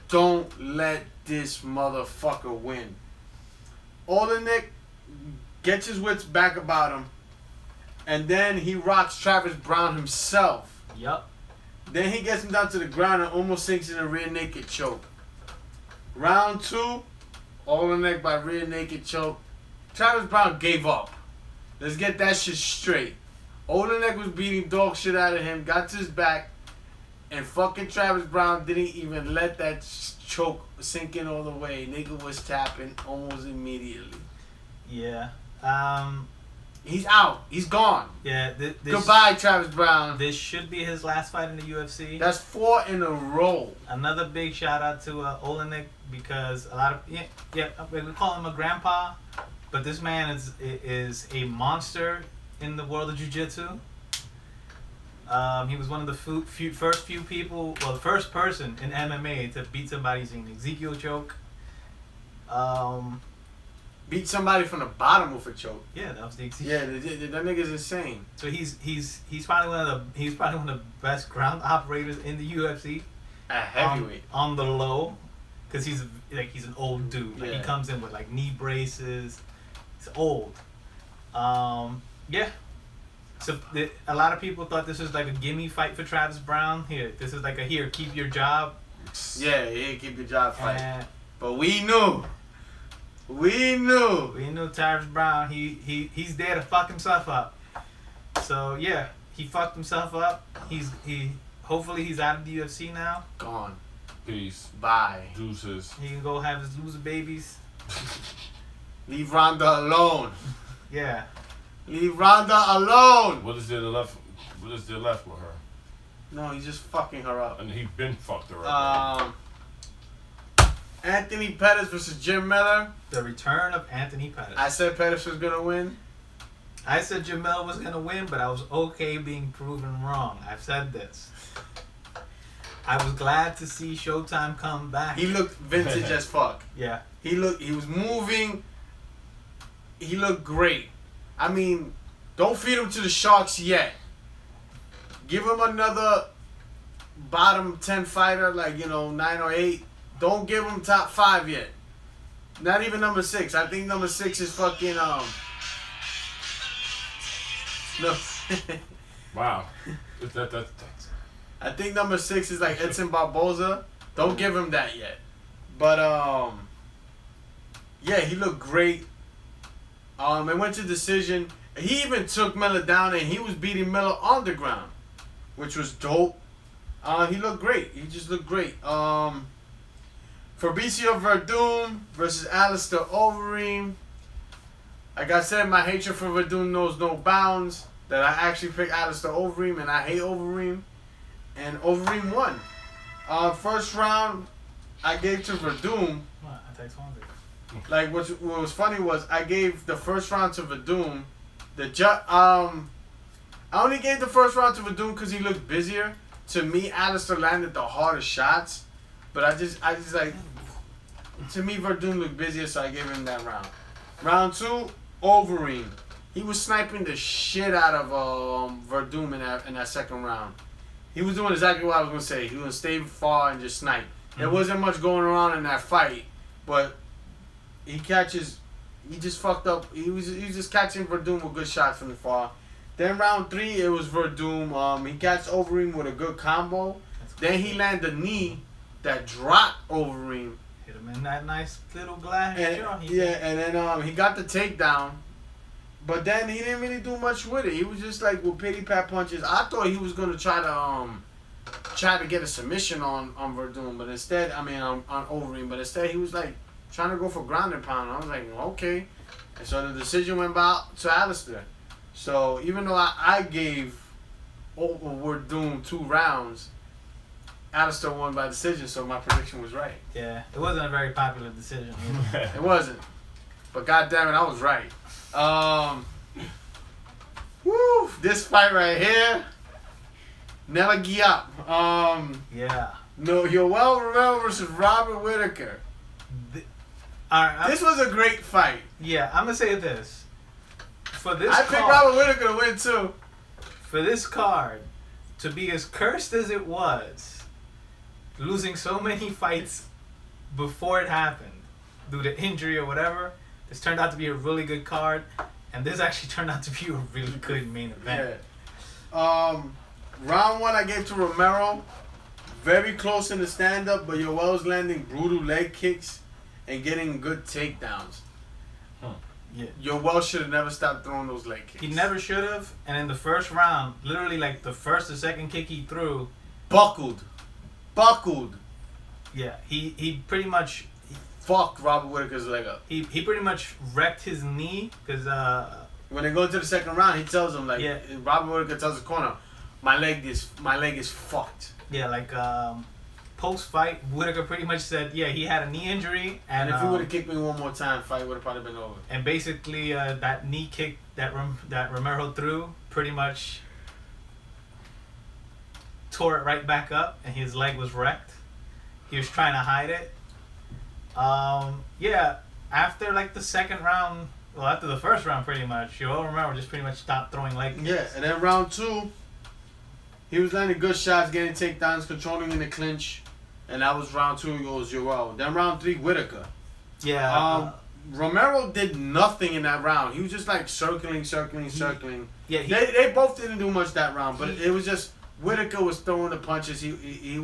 don't let this motherfucker win. Olenek gets his wits back about him, and then he rocks Travis Brown himself. Yup. Then he gets him down to the ground and almost sinks in a rear naked choke. Round 2, Olenek by rear naked choke. Travis Brown gave up. Let's get that shit straight. Olenek was beating dog shit out of him, got to his back, and fucking Travis Brown didn't even let that choke sink in all the way. Nigga was tapping almost immediately. Yeah. He's out. He's gone. Yeah. Goodbye, Travis Brown. This should be his last fight in the UFC. That's 4 in a row. Another big shout out to Olenek, because a lot of we call him a grandpa, but this man is a monster in the world of jiu-jitsu. He was one of the first few people, the first person in MMA to beat somebody using an Ezekiel choke. Beat somebody from the bottom with a choke. Yeah, that was the Ezekiel. Yeah, that nigga's insane. So he's probably one of the best ground operators in the UFC. At heavyweight. On the low, because he's an old dude. Like, yeah. he comes in with like knee braces. He's old. Yeah. So a lot of people thought this was like a gimme fight for Travis Brown. This is like keep your job. Yeah, keep your job fight. But we knew Travis Brown. He's there to fuck himself up. So yeah, he fucked himself up. Hopefully he's out of the UFC now. Gone. Peace. Bye. Deuces. He can go have his loser babies. Leave Ronda alone. Yeah. Leave Ronda alone. What is there left with her? No, he's just fucking her up. And he been fucked her up. Anthony Pettis versus Jim Miller. The return of Anthony Pettis. I said Pettis was gonna win. I said Jamel was gonna win, but I was okay being proven wrong. I've said this. I was glad to see Showtime come back. He looked vintage as fuck. Yeah. He was moving. He looked great. I mean, don't feed him to the sharks yet. Give him another bottom 10 fighter, like, 9 or 8. Don't give him top 5 yet. Not even number 6. I think number 6 is fucking, no. Wow. That's I think number 6 is like Edson Barboza. Don't give him that yet. But, yeah, he looked great. It went to decision. He even took Miller down, and he was beating Miller on the ground, which was dope. He looked great. He just looked great. Fabricio Verdum versus Alistair Overeem. Like I said, my hatred for Verdum knows no bounds. That I actually picked Alistair Overeem, and I hate Overeem. And Overeem won. First round, I gave to Verdum. What? I text one. Like, what was funny was I gave the first round to Verdum. I only gave the first round to Verdum because he looked busier. To me, Alistair landed the hardest shots. But I just like, to me, Verdum looked busier, so I gave him that round. Round 2, Overeem. He was sniping the shit out of Verdum in that second round. He was doing exactly what I was going to say. He was going to stay far and just snipe. There wasn't much going around in that fight, but he just fucked up. He was just catching Verdum with good shots from the far. Then round 3, it was Verdum. He catched Overeem with a good combo. Then he landed a knee that dropped Overeem. Hit him in that nice little glass. And then he got the takedown. But then he didn't really do much with it. He was just like with pity pat punches. I thought he was gonna try to get a submission on Verdum, but instead, on Overeem. But instead, he was like trying to go for ground and pound. I was like, okay. And so the decision went out to Alistair. So even though I gave Verdum 2 rounds, Alistair won by decision. So my prediction was right. Yeah, it wasn't a very popular decision. It wasn't. But goddamn it, I was right. This fight right here, never give up. Yeah. No, Yoel Romero versus Robert Whittaker. This was a great fight. Yeah, I'm gonna say this. For this, I picked Robert Whittaker to win too. For this card to be as cursed as it was, losing so many fights before it happened due to injury or whatever. This turned out to be a really good card, and this actually turned out to be a really good main event. Yeah. Round 1 I gave to Romero. Very close in the stand-up, but Yoel's landing brutal leg kicks and getting good takedowns. Yeah. Yoel should have never stopped throwing those leg kicks. He never should have, and in the first round, literally like the first or second kick he threw, Buckled. Yeah, he pretty much... Fucked Robert Whittaker's leg up. He pretty much wrecked his knee because when they go into the second round, he tells him Robert Whittaker tells the corner, my leg is fucked. Yeah, like post fight, Whittaker pretty much said, yeah, he had a knee injury, and if he would have kicked me one more time, fight would have probably been over. And basically, that knee kick that Romero threw pretty much tore it right back up, and his leg was wrecked. He was trying to hide it. Yeah, after like the second round, well, after the first round, pretty much, Yoel Romero just pretty much stopped throwing leg kicks. Yeah, and then round 2, he was landing good shots, getting takedowns, controlling in the clinch, and that was round 2. It goes Yoel. Then round 3, Whittaker. Yeah. Romero did nothing in that round. He was just like circling. Yeah, they both didn't do much that round, but it was just Whittaker was throwing the punches. He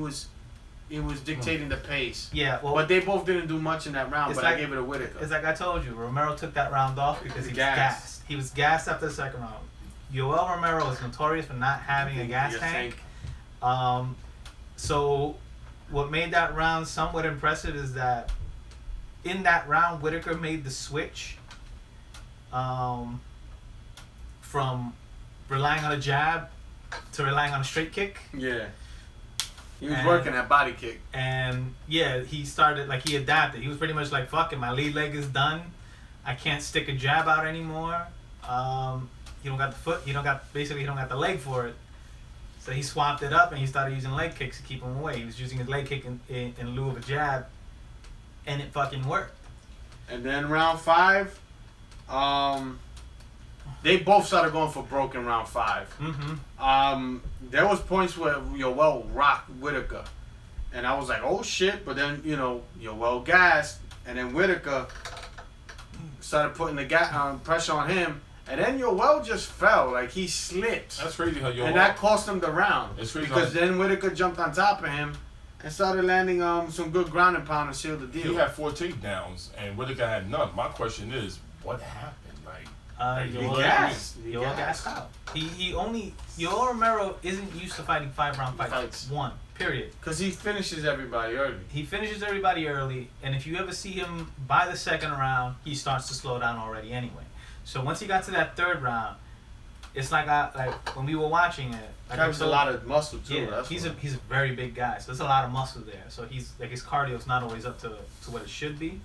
was dictating the pace. Yeah, well, but they both didn't do much in that round. But like, I gave it to Whittaker. It's like I told you, Romero took that round off because he was gassed. He was gassed after the second round. Yoel Romero is notorious for not having a gas tank. So what made that round somewhat impressive is that in that round, Whittaker made the switch from relying on a jab to relying on a straight kick. Yeah. He was working that body kick. And yeah, he started, like, he adapted. He was pretty much like, fuck it, my lead leg is done. I can't stick a jab out anymore. don't got the foot. He don't got the leg for it. So he swapped it up and he started using leg kicks to keep him away. He was using his leg kick in lieu of a jab, and it fucking worked. And then round 5, they both started going for broke in round 5. Mm-hmm. There was points where Yoel rocked Whitaker, and I was like, oh shit. But then Yoel gassed, and then Whitaker started putting the pressure on him. And then Yoel just fell, like he slipped. That's crazy how Yoel. And that cost him the round. It's crazy because then Whitaker jumped on top of him and started landing some good ground and pound to seal the deal. He had 4 takedowns, and Whitaker had none. My question is, what happened? Yoel gassed out. Yoel Romero isn't used to fighting 5-round fights. One, period. Because he finishes everybody early. He finishes everybody early, and if you ever see him by the second round, he starts to slow down already anyway. So once he got to that 3rd round, it's like when we were watching it. Carries a lot of muscle too. Yeah, he's a very big guy, so there's a lot of muscle there. So he's like his cardio's not always up to what it should be.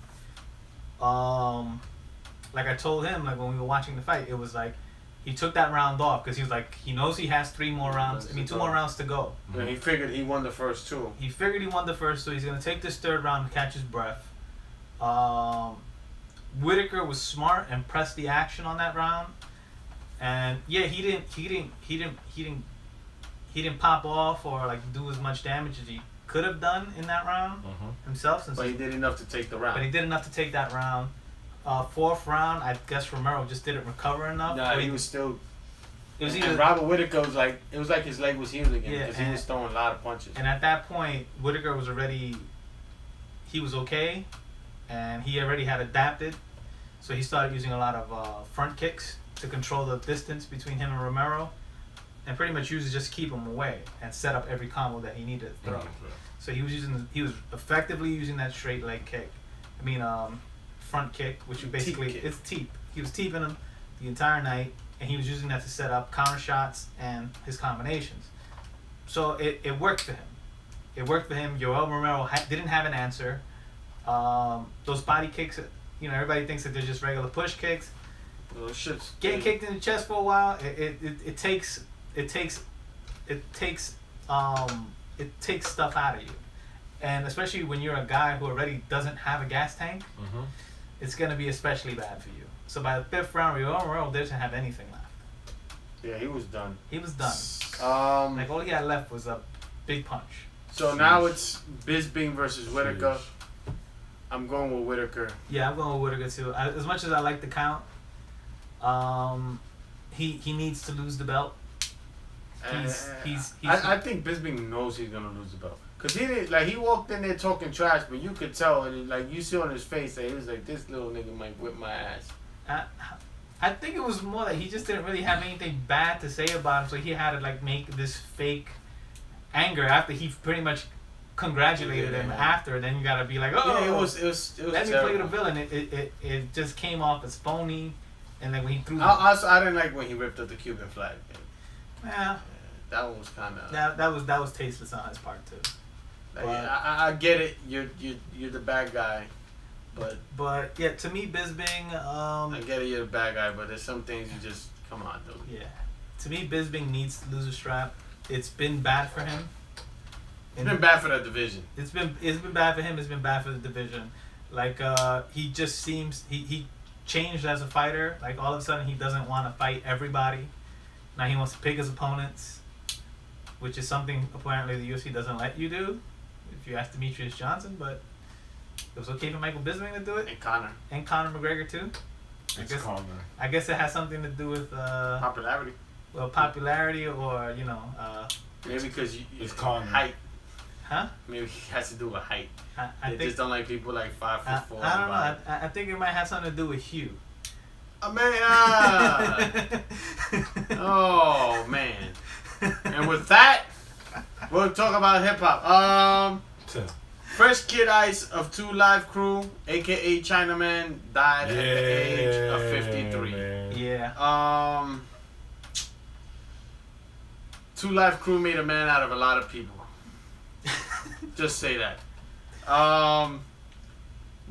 Like I told him, like when we were watching the fight, it was like he took that round off because he was like he knows he has 2 more rounds to go. And he figured he won the first 2. He figured he won the first, so he's gonna take this 3rd round to catch his breath. Whitaker was smart and pressed the action on that round, and yeah, he didn't pop off or like do as much damage as he could have done in that round himself. But he did enough to take the round. But he did enough to take that round. 4th round, I guess Romero just didn't recover enough. Nah, he was still. It was and Robert Whitaker was like, it was like his leg was healed again because he was throwing a lot of punches. And at that point, Whitaker was already, he was okay, and he already had adapted, so he started using a lot of front kicks to control the distance between him and Romero, and pretty much used to just keep him away and set up every combo that he needed to throw. So he was effectively using that straight leg kick. Front kick, which basically it's teep. He was teeping him the entire night, and he was using that to set up counter shots and his combinations. So it worked for him. It worked for him. Yoel Romero didn't have an answer. Those body kicks, everybody thinks that they're just regular push kicks. Getting kicked in the chest for a while, it takes stuff out of you, and especially when you're a guy who already doesn't have a gas tank. It's gonna be especially bad for you. So by the 5th round, Yoel Romero doesn't have anything left. Yeah, he was done. He was done. All he had left was a big punch. So now it's Bisping versus Whitaker. I'm going with Whitaker. Yeah, I'm going with Whitaker too. As much as I like the count, he needs to lose the belt. I think Bisping knows he's gonna lose the belt. Cause he walked in there talking trash, but you could tell, and you see on his face that he was like, this little nigga might whip my ass. I think it was more that he just didn't really have anything bad to say about him, so he had to make this fake anger after he pretty much congratulated him after. Then you gotta be like, oh, yeah, it was let me play the villain. It just came off as phony, and then when he threw. I didn't like when he ripped up the Cuban flag. Yeah. That one was kind of. That was tasteless on his part too. I get it. You're the bad guy, but yeah, to me, Bisping. I get it. You're the bad guy, but there's some things you just come on, dude. Yeah, to me, Bisping needs to lose a strap. It's been bad for him. It's been bad for that division. It's been bad for him. It's been bad for the division. He just seems he changed as a fighter. Like all of a sudden, he doesn't want to fight everybody. Now he wants to pick his opponents, which is something apparently the UFC doesn't let you do. If you ask Demetrius Johnson, but it was okay for Michael Bisping to do it. And Conor McGregor too. I guess it has something to do with popularity. Well, popularity, or maybe because it's Conor. Height. Huh? Maybe it has to do with height. They just don't like people like 5'4". I don't know. I think it might have something to do with hue. Oh man. And with that, we'll talk about hip hop. Fresh Kid Ice of 2 Live Crew, aka Chinaman, died at the age of 53. Man. Yeah. 2 Live Crew made a man out of a lot of people. Just say that.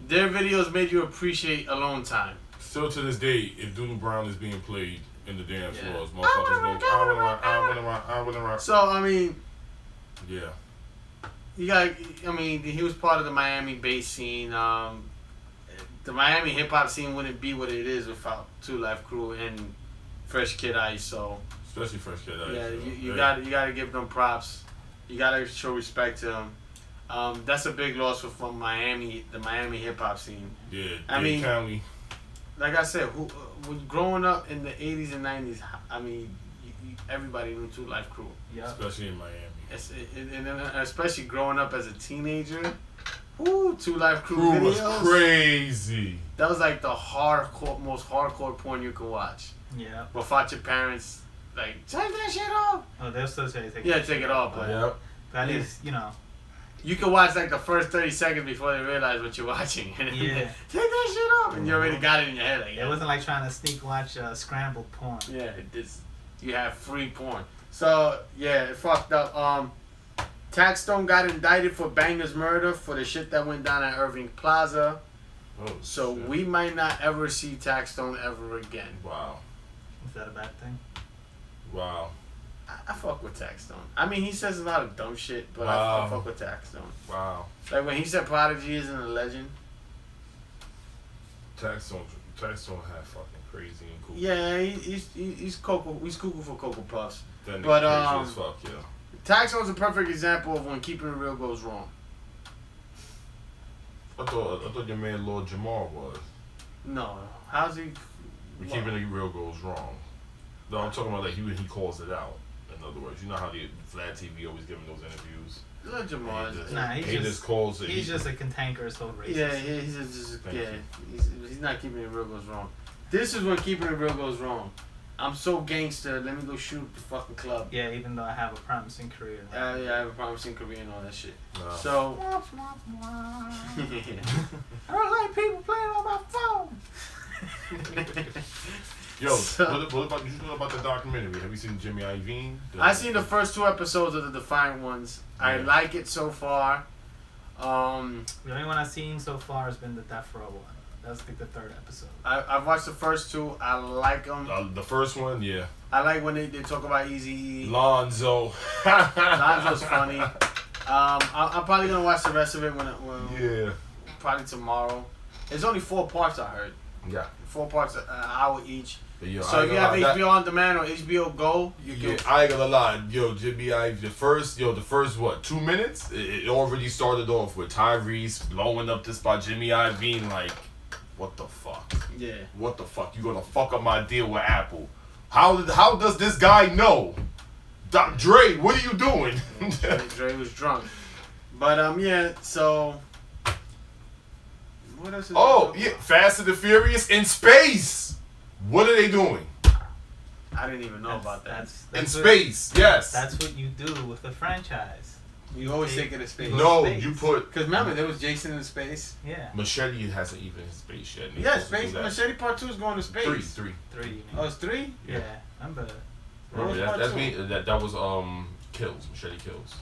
Their videos made you appreciate alone time. Still to this day, if Doodle Brown is being played, in the dance floors. Motherfuckers go, I wanna rock. So, I mean, Yeah. He was part of the Miami bass scene. The Miami hip hop scene wouldn't be what it is without 2 Live Crew and Fresh Kid Ice. So, especially Fresh Kid Ice. yeah, you gotta give them props. You gotta show respect to them. That's a big loss from Miami, the Miami hip hop scene. Yeah, I mean, County. Like I said, when growing up in the 80s and 90s, I mean, everybody knew 2 Live Crew. Yeah. Especially in Miami. And especially growing up as a teenager, 2 Live Crew Crew videos was crazy. That was like the most hardcore porn you could watch. Yeah. Without your parents, like, take that shit off. Oh, they'll still say take it off. But Yep. at least, you know. You can watch like the first 30 seconds before they realize what you're watching. Yeah. Take that shit off. And you already got it in your head. Like, It wasn't like trying to sneak watch scrambled porn. Yeah, you have free porn. So, yeah, it fucked up. Taxstone got indicted for Banger's murder for the shit that went down at Irving Plaza. Oh, So shit. we might not ever see Taxstone ever again. Wow. Is that a bad thing? Wow. I fuck with Taxstone. I mean, he says a lot of dumb shit, but Wow. I fuck with Taxstone. Wow. Like when he said Prodigy isn't a legend. Taxstone had fucking crazy and cool. Yeah, he's Cocoa. He's cuckoo for Cocoa Puffs. That nigga But, crazy as fuck, yeah. Taxstone's a perfect example of when keeping it real goes wrong. I thought your man Lord Jamar was. No, how's he? When keeping it real goes wrong. No, I'm talking about like he calls it out. In other words, you know how the Vlad TV always giving those interviews. Lord Jamar. Nah, he just calls it. He's just a cantankerous old racist. Yeah, he's just he's not keeping it real goes wrong. This is when keeping it real goes wrong. I'm so gangster. Let me go shoot the fucking club. Yeah, even though I have a promising career. Yeah, I have a promising career and all that shit. No. So. I don't like people playing on my phone. Yo, what about you know about the documentary? Have you seen Jimmy Iovine? I seen the first 2 episodes of the Defiant Ones. Yeah. I like it so far. The only one I've seen so far has been the Death Row one. That's like the 3rd episode. I've watched the first 2. I like them. The first one, yeah. I like when they talk about Eazy-E. Lonzo. Lonzo's funny. I'm probably gonna watch the rest of it when Yeah. probably tomorrow. There's only 4 parts I heard. Yeah. 4 parts, an hour each. Yo, So if you have HBO on demand or HBO Go, you can. I ain't gonna lie, yo, Jimmy Ive, the first what, 2 minutes? It already started off with Tyrese blowing up this by Jimmy Iovine, like, what the fuck? Yeah. What the fuck? You gonna fuck up my deal with Apple? How does this guy know? Dre, what are you doing? Dre was drunk. But yeah, so what else is Fast and the Furious in space. What are they doing? I didn't even know about that. In space, yes. That's what you do with the franchise. You always take it in space. No, space. you put. Because remember, there was Jason in space. Yeah. Machete hasn't even his space yet. Yeah, space. Machete Part 2 is going to space. 3. 3. Oh, it's 3? Yeah. Remember. That was Kills. Machete Kills.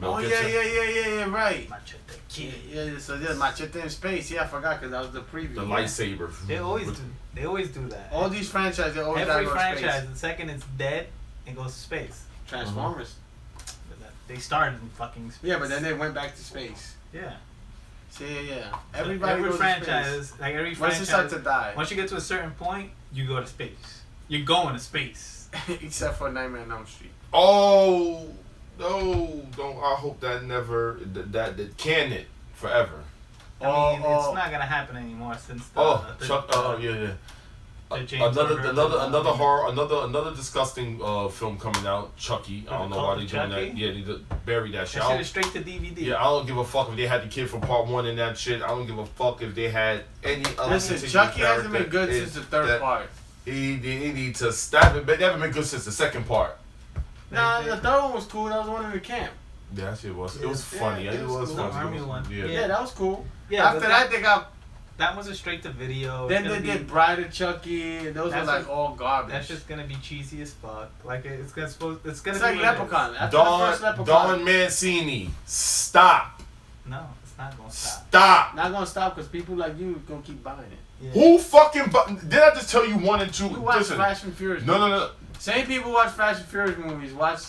Oh yeah, right. Machete Kid. Yeah, so yeah, Machete in space. Yeah, I forgot because that was the preview. The lightsaber. They always do that. All these franchises, they always Every gotta go to franchise, space. the second it's dead, it goes to space. Transformers. They started in fucking space. Yeah, but then they went back to space. Yeah. So yeah. Every goes franchise, to space. like every Once franchise, you start to die. once you get to a certain point, you go to space. You're going to space. Except for Nightmare on Elm Street. Oh no! Don't. I hope that never. That can it forever. I mean, it's not gonna happen anymore since the yeah. the James Another disgusting film coming out, Chucky. I don't know why they doing that. Yeah, they buried that shit. That shit is straight to DVD. Yeah, I don't give a fuck if they had the kid from part 1 in that shit. I don't give a fuck if they had any other. Listen, Chucky hasn't been good since the 3rd part. He need to stop it, but they haven't been good since the 2nd part. Nah, the 3rd one was cool. That was one in the camp. Yeah, that shit was. It was funny. Yeah, It was cool. funny. The army one. Yeah, that was cool. Yeah, After that, they got. That was a straight to video. Then they did Bride of Chucky. Those were like all garbage. That's just gonna be cheesy as fuck. Like it's gonna It's be like Leprechaun. After the first Leprechaun. Don Mancini, stop. No, it's not gonna stop. Stop. Not gonna stop because people like you gonna keep buying it. Yeah. Who fucking... Did I just tell you 1 and 2? You watch Listen, Fast and Furious. No. Same people watch Fast and Furious movies. Watch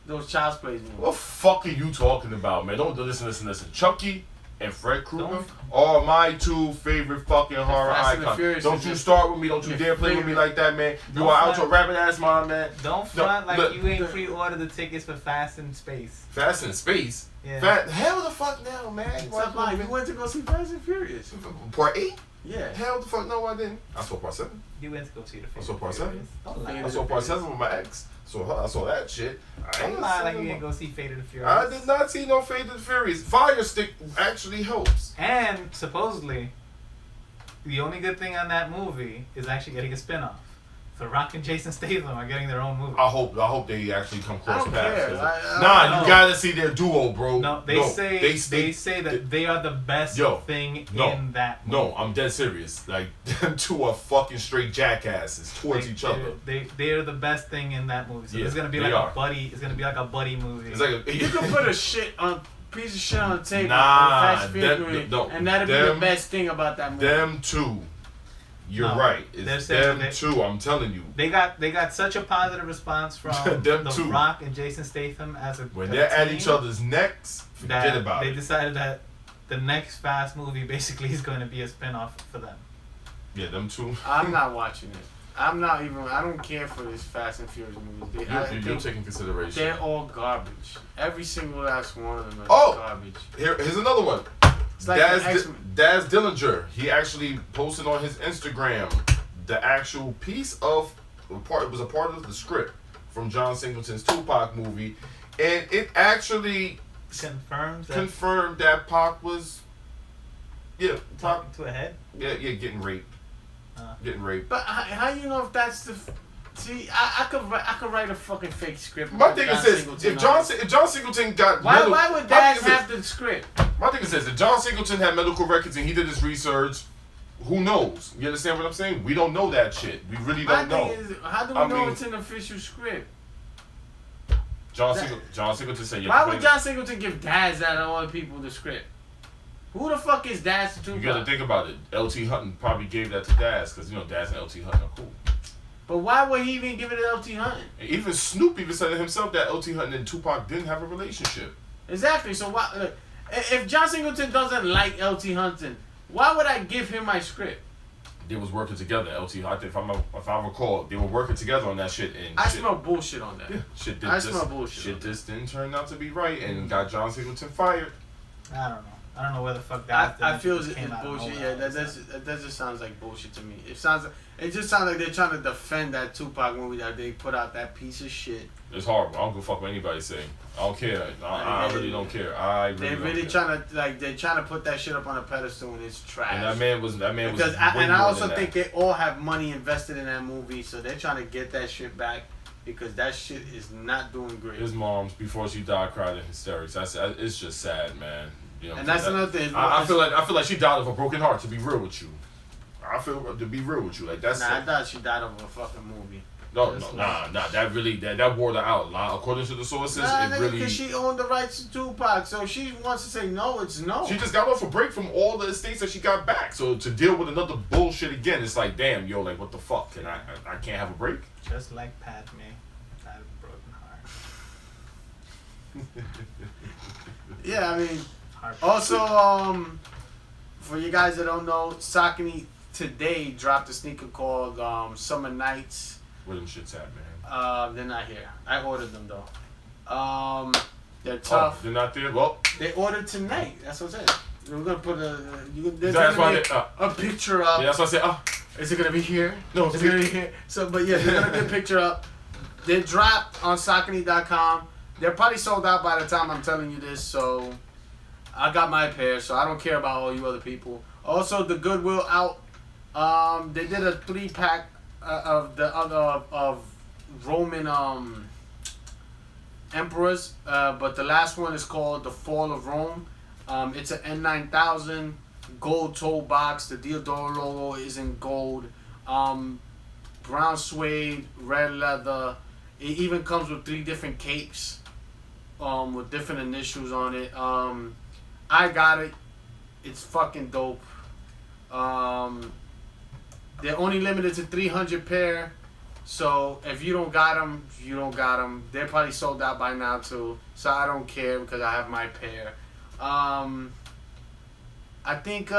those Child's Play movies. What the fuck are you talking about, man? Don't listen. Chucky and Fred Krueger Don't- are my 2 favorite fucking horror Fast and the icons. Furious Don't is you just start with me. Don't you your dare play with me favorite. like that, man. You Don't are out front. your rabbit ass mind, man. Don't front like look, you ain't pre-ordered the tickets for Fast in Space. Fast in Space. Yeah. Hell the fuck now, man. What's up, Mike? We went to go see Fast and Furious. Part 8? Yeah. Hell the fuck no, I didn't. I saw part 7. You went to go see the I Fast saw and part Furious. 7. Don't lie. I saw part 7 with my ex. I saw that shit. Don't lie like you didn't go see Fate of the Furious. I did not see no Fate of the Furious. Fire Stick actually helps. And supposedly, the only good thing on that movie is actually getting a spin-off. The Rock and Jason Statham are getting their own movie. I hope they actually come cross I don't paths. care. Nah, no. you gotta see their duo, bro. No, they say that they are the best thing in that movie. No, I'm dead serious. Like, them 2 are fucking straight jackasses towards each other. They are the best thing in that movie. So Yeah, it's gonna be they like are. a buddy. It's gonna be like a buddy movie. It's like You can put a piece of shit on the table. Nah, Fast and Furious, no, and that'll be the best thing about that movie. them 2. You're No, right. they're It's saying them 2. I'm telling you. They got such a positive response from Them The two. Rock and Jason Statham as a When as a they're at team, each other's necks, forget that about they it. decided that the next Fast movie basically is going to be a spin-off for them. Yeah, them 2. I'm not watching it. I don't care for this Fast and Furious movies. You're taking consideration. They're all garbage. Every single last one of them is Oh! garbage. Here's another one. It's like the X-Men. Daz Dillinger, he actually posted on his Instagram the actual piece of it was a part of the script from John Singleton's Tupac movie, and it actually confirmed that Pac was talking to a head. Getting raped. But how you know if that's the? See, I could write a fucking fake script. My thing is this: if John Singleton got why would Dad have the script? My thing is this: if John Singleton had medical records and he did his research, who knows? You understand what I'm saying? We don't know that shit. We really don't know. My thing is, how do we know it's an official script? John Singleton said, why would John Singleton give Daz out of all the people the script? Who the fuck is Daz to Tupac? You gotta think about it. L.T. Hutton probably gave that to Daz because Daz and L.T. Hutton are cool. But why would he even give it to L.T. Hutton? And even Snoop even said it himself that L.T. Hutton and Tupac didn't have a relationship. Exactly. So why? Look, if John Singleton doesn't like L.T. Hutton, why would I give him my script? They was working together. L.T. Hutton, if I recall, they were working together on that shit. And I smell bullshit on that. Yeah, smell bullshit. Shit just didn't turn out to be right and got John Singleton fired. I don't know. I don't know where the fuck that. I feel it's bullshit. Yeah, that just sounds like bullshit to me. It just sounds like they're trying to defend that Tupac movie that they put out, that piece of shit. It's horrible. I don't give a fuck what anybody say. I don't care. I really don't care. They're really trying to put that shit up on a pedestal and it's trash. And that man was. Because I also think they all have money invested in that movie, so they're trying to get that shit back because that shit is not doing great. His mom's before she died cried in hysterics. It's just sad, man. You know and that's another thing. I feel like she died of a broken heart. To be real with you, to be real with you, like that's. I thought she died of a fucking movie. No, nah. That really that wore her out. According to the sources, it really. Because she owned the rights to Tupac, so she wants to say no. It's no. She just got off a break from all the estates that she got back. So to deal with another bullshit again, it's like, damn, like what the fuck? And I can't have a break. Just like Padme, I have a broken heart. Yeah, I mean. Also, for you guys that don't know, Saucony today dropped a sneaker called Summer Nights. Where them shits at, man? They're not here. I ordered them though. They're tough. They're not there. Well, they ordered tonight. That's what I said. We're gonna put a picture up. Yeah, that's what I said. Is it gonna be here? No, it's gonna be here. So, but yeah, they're gonna get a picture up. They dropped on Saucony.com. They're probably sold out by the time I'm telling you this. So. I got my pair, so I don't care about all you other people. Also, the Goodwill out. They did a 3-pack of Roman emperors, but the last one is called the Fall of Rome. It's an N9000 gold toe box. The Diodoro logo is in gold. Brown suede, red leather. It even comes with 3 different capes, with different initials on it. I got it. It's fucking dope. They're only limited to 300 pair. So if you don't got them, you don't got them. They're probably sold out by now too. So I don't care because I have my pair. I think.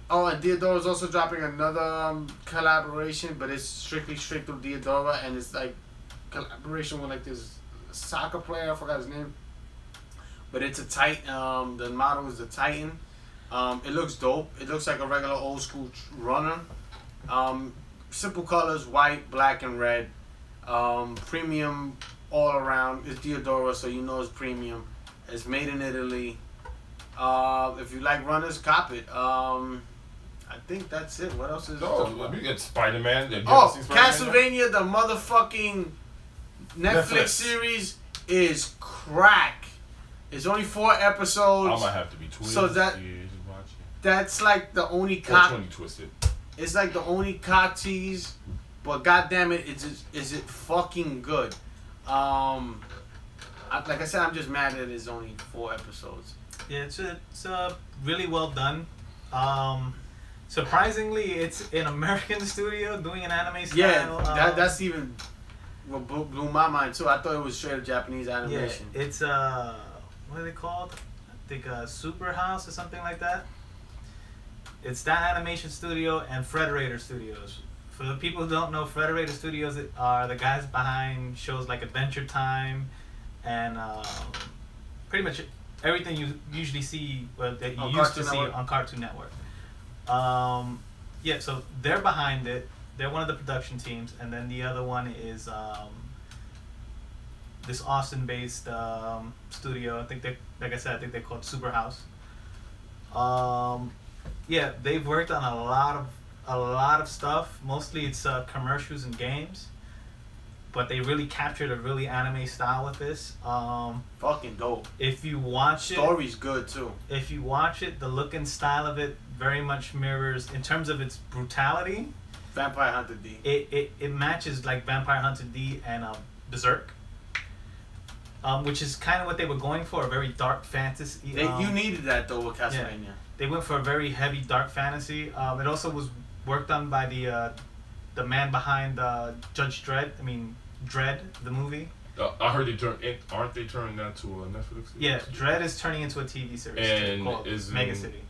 And Diodora is also dropping another collaboration, but it's strictly strict with Diodora, and it's like collaboration with like this soccer player. I forgot his name, but it's a Titan. The model is the Titan. It looks dope. It looks like a regular old school runner. Simple colors: white, black, and red. Premium all around. It's Diodora, so you know it's premium. It's made in Italy. If you like runners, cop it. I think that's it. What else is we get Spider-Man. Castlevania, the motherfucking Netflix series is crack. It's only 4 episodes. I might have to be twisted. So that's like the only twisted. It's like the only cock tease, but goddamn it, is it fucking good? Like I said, I'm just mad that it's only 4 episodes. Yeah, it's really well done. Surprisingly, it's an American studio doing an anime style. Yeah, that's even what blew my mind too. I thought it was straight up Japanese animation. Yeah, it's what are they called? I think Super House or something like that. It's that animation studio and Frederator Studios. For the people who don't know, Frederator Studios are the guys behind shows like Adventure Time and pretty much everything you usually see, that you used to see on Cartoon Network. Yeah, so they're behind it. They're one of the production teams, and then the other one is this Austin-based studio. I think like I said, they're called Super House. Yeah, they've worked on a lot of stuff. Mostly it's commercials and games, but they really captured a really anime style with this. Fucking dope. If you watch story's good too. If you watch it, the look and style of it very much mirrors, in terms of its brutality, Vampire Hunter D. It matches like Vampire Hunter D and Berserk, which is kind of what they were going for, a very dark fantasy. You needed that though with Castlevania. Yeah, they went for a very heavy dark fantasy. It also was worked on by the man behind Judge Dredd. I mean Dredd, the movie. I heard aren't they turning that to a Netflix series? Yeah, Dredd is turning into a TV series and called Mega City.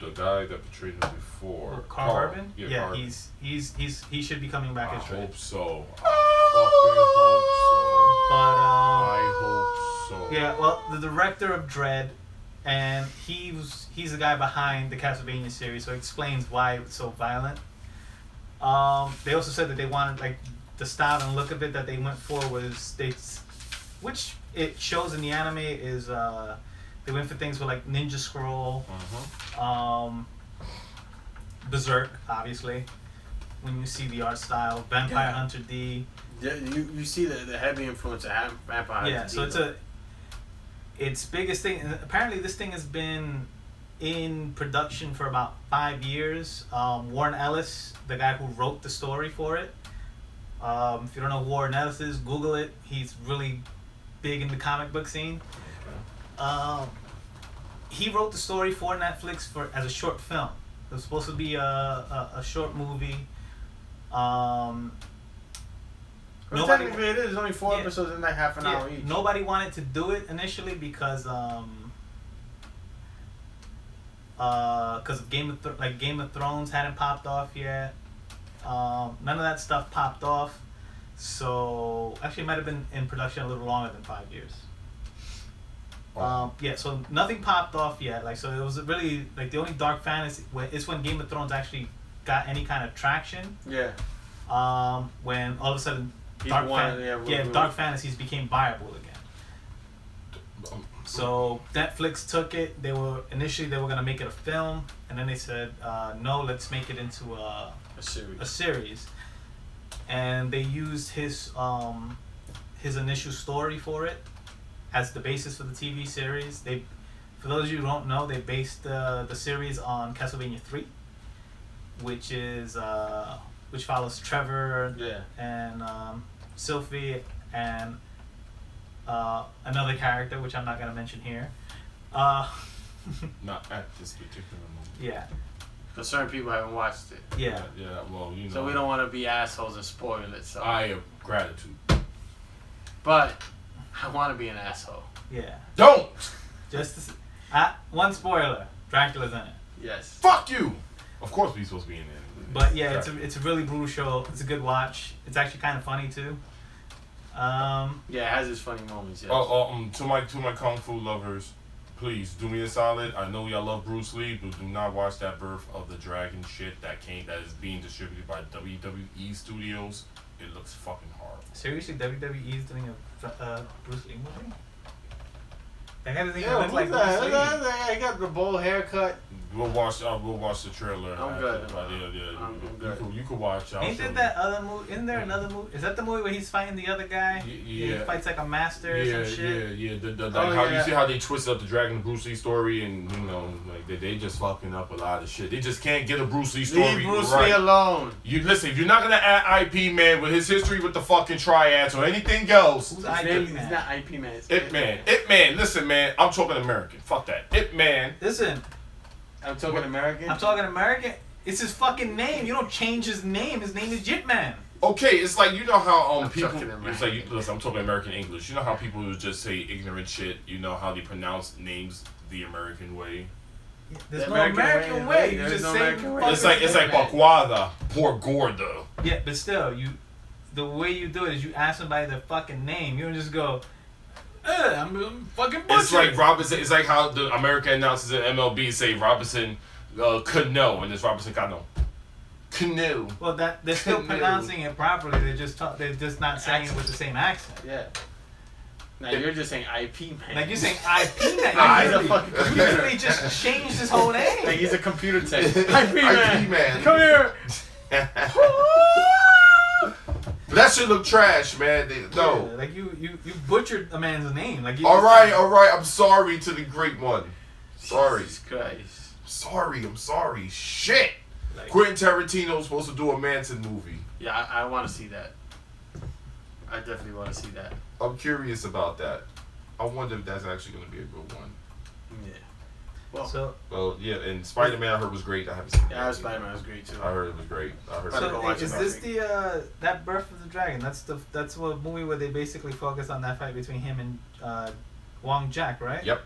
The guy that portrayed him before, Carl Urban? Yeah, Carl. he should be coming back as Dredd. I hope so. I hope so. Yeah, well, the director of Dredd, and he's the guy behind the Castlevania series, so it explains why it's so violent. They also said that they wanted, like, the style and look of it that they went for was which it shows in the anime is they went for things with like Ninja Scroll, Berserk, obviously. When you see the art style, Vampire Hunter D. Yeah, you see the heavy influence of Vampire Hunter D. Yeah, so its biggest thing. And apparently, this thing has been in production for about 5 years. Warren Ellis, the guy who wrote the story for it. If you don't know who Warren Ellis is, Google it. He's really big in the comic book scene. He wrote the story for Netflix as a short film. It was supposed to be a short movie. Technically, it is only 4 episodes and like half an hour each. Nobody wanted to do it initially because Game of Thrones hadn't popped off yet. None of that stuff popped off. So actually, it might have been in production a little longer than 5 years. Yeah, so nothing popped off yet. Like, so it was really like the only dark fantasy. It's when Game of Thrones actually got any kind of traction. Yeah. When all of a sudden dark fantasies became viable again. So Netflix took it. Initially they were gonna make it a film, and then they said, no, let's make it into a series. And they used his initial story for it as the basis for the TV series. For those of you who don't know, they based the series on Castlevania 3, which follows Trevor and Sylphie and another character, which I'm not gonna mention here. Not at this particular moment. Yeah. But certain people haven't watched it. Yeah. Yeah, well, you know. So we don't want to be assholes and spoil it. So. I have gratitude. But I want to be an asshole. Yeah. Don't! Just one spoiler. Dracula's in it. Yes. Fuck you! Of course we're supposed to be in there. But yeah, it's a really brutal show. It's a good watch. It's actually kind of funny too. Yeah, it has its funny moments. Yes. To my kung fu lovers, please do me a solid. I know y'all love Bruce Lee, but do not watch that Birth of the Dragon shit that is being distributed by WWE Studios. It looks fucking horrible. Seriously, WWE is doing a Bruce Lee movie? That guy doesn't even Yeah, look like who's that? Bruce Lee. I got the bowl haircut. We'll watch the trailer. I'm good. Yeah. I'm good. You could watch. Ain't there that other movie? Isn't there another movie? Is that the movie where he's fighting the other guy? Yeah. He fights like a master or some shit? Yeah. Oh, You see how they twisted up the Dragon Bruce Lee story, and you know, like they just fucking up a lot of shit. They just can't get a Bruce Lee story Leave Bruce right. Lee alone. You listen, if you're not gonna add I.P Man with his history with the fucking triads or anything else, Who's His I.P. name is Man? not I.P Man. It's Ip Man. Listen, man, I'm talking American. Fuck that. Ip Man. Listen, I'm talking American. I'm talking American. It's his fucking name. You don't change his name. His name is Jit Man. Okay, it's like you know how I'm people. talking American. It's like listen, I'm talking American English. You know how people would just say ignorant shit. You know how they pronounce names the American way. There's The no American way. You There's just no say American way. fucking It's like baguada, por gordo. Yeah, but still, the way you do it is you ask somebody their fucking name. You don't just go, I'm fucking butcher. It's like Robinson. It's like how the American announcers in MLB say Robinson Cano, and it's Robinson Cano. Canoe. Well, they're still Canoe. pronouncing it properly. They're just not saying it with the same accent. Yeah. Now you're just saying I.P. Man. Like you're saying I.P. Man. Nah, You he's a literally- fucking you computer. literally just changed his whole name. Like he's a computer tech. I.P. Man. IP Man. Come here. But that shit look trash, man. No. Yeah, like you butchered a man's name. Like you All right. I'm sorry to the great one. Sorry. Jesus Christ. I'm sorry. Shit. Like, Quentin Tarantino's supposed to do a Manson movie. Yeah, I want to see that. I definitely want to see that. I'm curious about that. I wonder if that's actually going to be a good one. Yeah. Well, so Well, yeah, and Spider-Man I heard was great. I haven't seen it. yeah, Spider-Man was great too. I heard it was great. I heard Better it go was watch great. is it. this the that Birth of the Dragon? That's a movie where they basically focus on that fight between him and Wong Jack, right? Yep.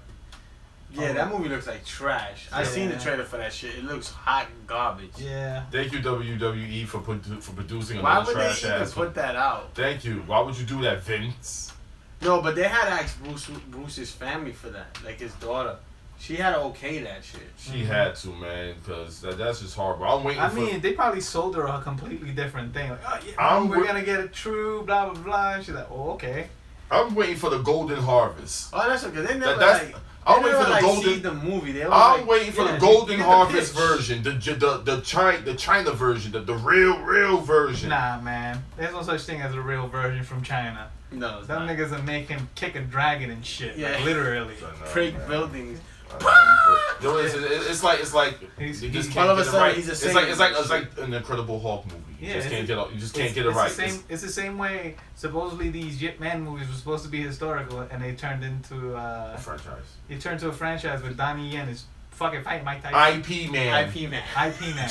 Yeah, that movie looks like trash. I seen the Yeah. trailer for that shit. It looks hot and garbage. Yeah. Thank you WWE for producing Why another would they trash even ass. put that out? Thank you. Why would you do that, Vince? No, but they had to ask Bruce's family for that, like his daughter. She had to okay that shit. She had to, man, because that's just horrible. I'm waiting I for. mean, they probably sold her a completely different thing. Like, oh yeah, I'm we're wi- gonna get it true, blah blah blah. And she's like, oh okay. I'm waiting for the Golden Harvest. Oh, that's okay. They never That's- like. I'm they waiting never, for the like, golden. see the movie. They I'm like, waiting for yeah, the Golden you get the Harvest pitch. version, the China version, the real version. Nah, man. There's no such thing as a real version from China. No, it's Them not. niggas will make him kick a dragon and shit. Yeah. Like, literally. Break man. buildings. No, it's like He's- you just he's- can't all of get a it sudden right. he's a It's saint. like an Incredible Hulk movie. You Yeah, just it's- can't get it. You just can't get it right. It's the same way. Supposedly these Jit Man movies were supposed to be historical, and they turned into It's a franchise. He turned to a franchise with Donnie Yen is fucking fighting Mike Tyson. I.P. Man. I.P. Man. I.P. Man.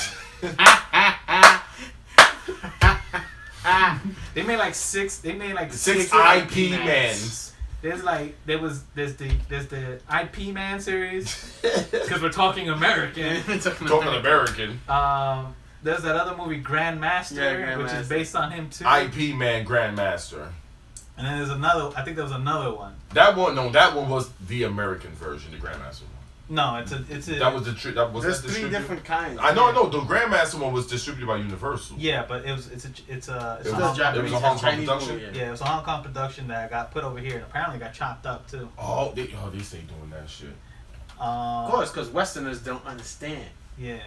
They made like six. They made like Six I.P. I.P. Mans. There's the I.P. Man series because we're talking American. Talking American. There's that other movie Grandmaster, Yeah, which is Grandmaster. based on him too. I.P. Man Grandmaster. And then there's another. I think there was another one. That one was the American version, the Grandmaster one. No, it's a. That was that was There's that three distributed? different kinds. I know. The Grandmaster one was distributed by Universal. Yeah, but it's a It was Hong Kong- it was a Hong Kong Chinese production? movie, yeah, it was a Hong Kong production that got put over here and apparently got chopped up too. Oh, they stay doing that shit. Of course, because Westerners don't understand. Yeah.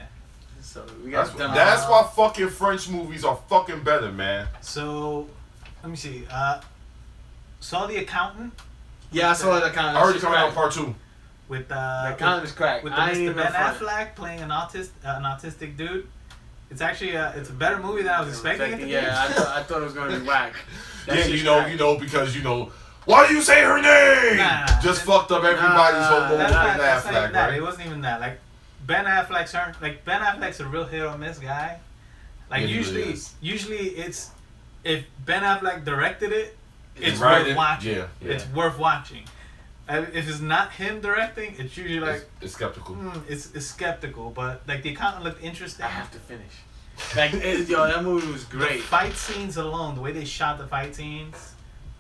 So we got That's why fucking French movies are fucking better, man. So, let me see. Saw The Accountant Yeah, I saw the kind I of already coming out part 2. with The accountant is crack. with I ain't Mr. even Ben front. Affleck playing an autistic dude. It's actually it's a better movie than I was expecting it to be. Yeah, I thought it was gonna be whack. That Yeah, shit's you know, crack. because why do you say her name? Nah, Just fucked up everybody's whole nah, moment That's with not, that's not Affleck, even that. It right? wasn't even that. Like Ben Affleck's a real hit or miss guy. Like Yeah, he usually, really is. it's if Ben Affleck directed it, it's Right, worth watching. yeah. It's worth watching. If it's not him directing, it's usually like it's skeptical. it's skeptical. But like The Accountant looked interesting. I have to finish. Like, yo, that movie was The great. fight scenes alone, the way they shot the fight scenes,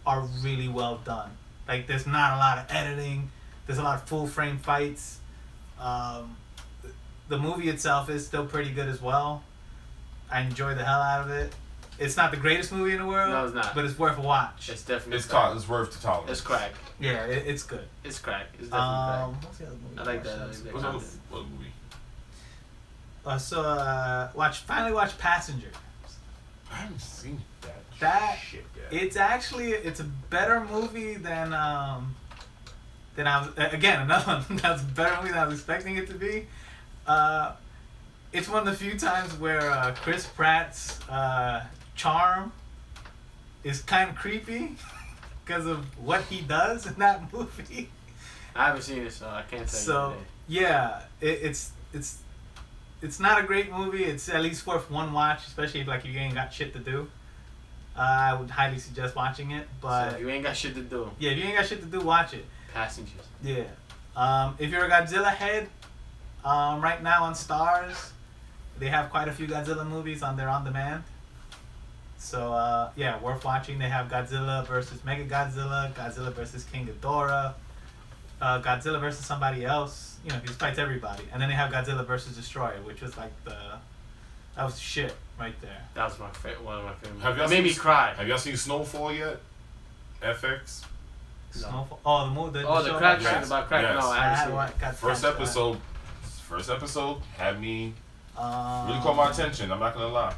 are really well done. Like there's not a lot of editing. There's a lot of full frame fights. The movie itself is still pretty good as well. I enjoy the hell out of it. It's not the greatest movie in the world. No, it's not. But it's worth a watch. It's definitely It's worth the tolerance. It's crack. Yeah, it's good. It's crack. It's definitely What's the other movie? I like that. What movie? Finally watched Passenger. I haven't seen That shit yet. it's a better movie than I was another one that's a better movie than I was expecting it to be. It's one of the few times where Chris Pratt's charm is kind of creepy because of what he does in that movie. I haven't seen it, so I can't say. So yeah, it's not a great movie. It's at least worth one watch, especially if you ain't got shit to do. I would highly suggest watching it. But so if you ain't got shit to do. Yeah, if you ain't got shit to do, watch it. Passengers. Yeah. If you're a Godzilla head, right now on Stars, they have quite a few Godzilla movies on their on-demand. So yeah, worth watching. They have Godzilla versus Mechagodzilla, Godzilla versus King Ghidorah, Godzilla versus somebody else. He fights everybody. And then they have Godzilla versus Destroyer, which was that was shit right there. That was one of my favorites. Have y'all It made me cry. Have y'all seen Snowfall yet? FX. Snowfall. Oh, the movie. The crack shit about crack. Yes. No, I haven't seen it. First episode had me really Really caught my attention. I'm not gonna lie.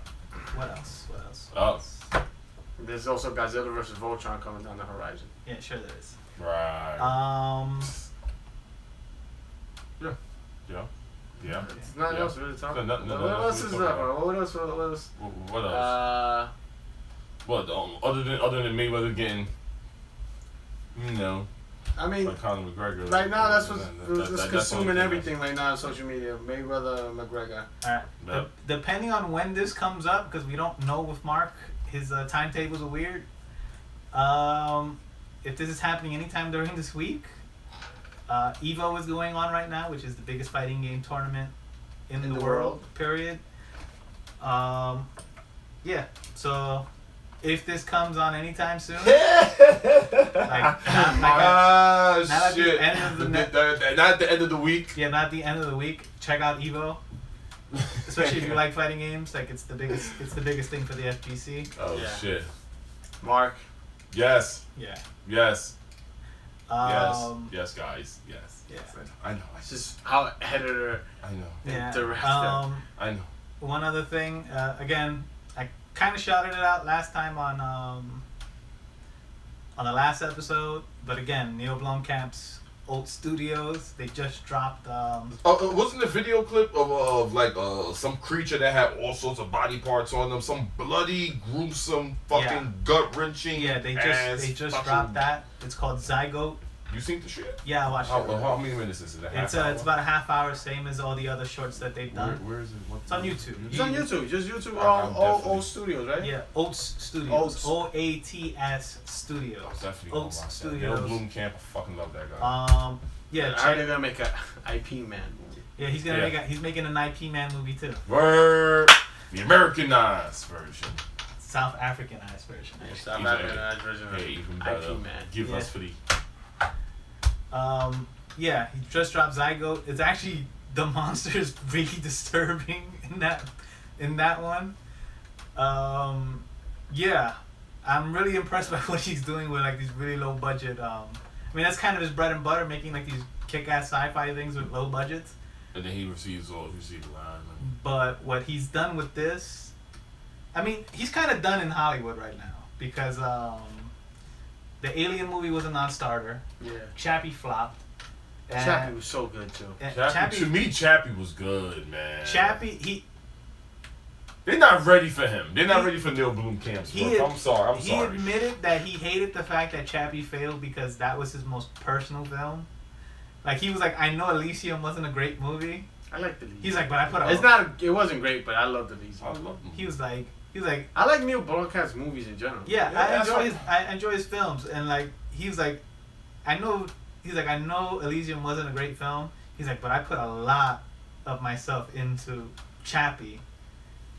What else? Oh. There's also Godzilla versus Voltron coming down the horizon. Yeah, sure there is. Right. Yeah. It's nothing else really talking. No, What else is there? What else? What else? What other than Mayweather getting, I mean, like Conor McGregor. right now that's what's consuming that's everything right now on social media. Mayweather, McGregor. Alright. Yep. Depending on when this comes up, because we don't know with Mark, his timetables are weird. If this is happening anytime during this week, Evo is going on right now, which is the biggest fighting game tournament in the world. Period. Yeah. So if this comes on anytime soon, Shit. not at the end of the not at the end of the week. Yeah, not the end of the week. Check out Evo. Especially if you like fighting games, it's the biggest thing for the FGC. Oh Yeah. shit. Mark. Yes. Yeah. Yes. Yes, guys. Yes. Yeah. I know. It's just how editor I know. Yeah. director. I know. One other thing, again, I kind of shouted it out last time on the last episode, but again, Neil Blomkamp's old studios, they just dropped. Wasn't the video clip of some creature that had all sorts of body parts on them, some bloody, gruesome, fucking gut wrenching. Yeah, they just fucking dropped that. It's called Zygote. You seen the shit? Yeah, I watched it. How many minutes is it? It's about a half hour, same as all the other shorts that they've done. Where is it? It's on YouTube. It's on YouTube. Just YouTube. I'm All definitely- studios, right? Yeah, Oats Studios. Oats. OATS Studios. I'm definitely gonna Oats watch that. Studios. Neil Blomkamp, I fucking love that guy. Yeah, I heard they're gonna make a I.P Man movie. yeah, he's making an I.P Man movie too. Word. The Americanized version. South Africanized version. Yeah, actually. South Even- Africanized version Hey, even of better. I.P Man. Give Yeah. us for the. Yeah, he just dropped Zygote. It's actually the monster is really disturbing in that one. Yeah, I'm really impressed by what he's doing with these really low budget. I mean that's kind of his bread and butter, making these kick-ass sci-fi things with low budgets. And then he receives the line. But what he's done with this, I mean, he's kind of done in Hollywood right now because the Alien movie was a non-starter. Yeah. Chappie flopped. And Chappie was so good too. To me, Chappie was good, man. Chappie, They're not ready for him. They're not ready for Neil Blomkamp's work. I'm sorry. He admitted that he hated the fact that Chappie failed because that was his most personal film. He was like, I know Elysium wasn't a great movie, I like the lead. He's like, but I put a. It's not. It wasn't great, but I love the lead. I love him. He was like. I like Neil Blomkamp's movies in general. Yeah, Yeah, I enjoy his films, and like he was like, I know Elysium wasn't a great film. He's like, but I put a lot of myself into Chappie.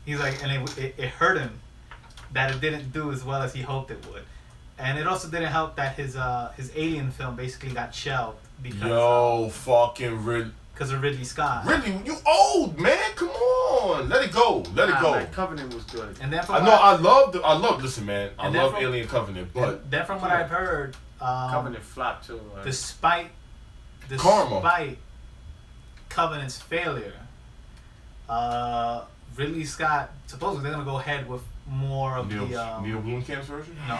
He's like, and it hurt him that it didn't do as well as he hoped it would, and it also didn't help that his Alien film basically got shelved because because of Ridley Scott. Ridley, you old man, come on, let it go. Man, Covenant was good. And then I love. Listen, man, I love Alien Covenant, but then from what I've heard, Covenant flopped too. Right? Despite Covenant's failure, Ridley Scott supposedly they're gonna go ahead with more of Neil Neil Blomkamp's version. No,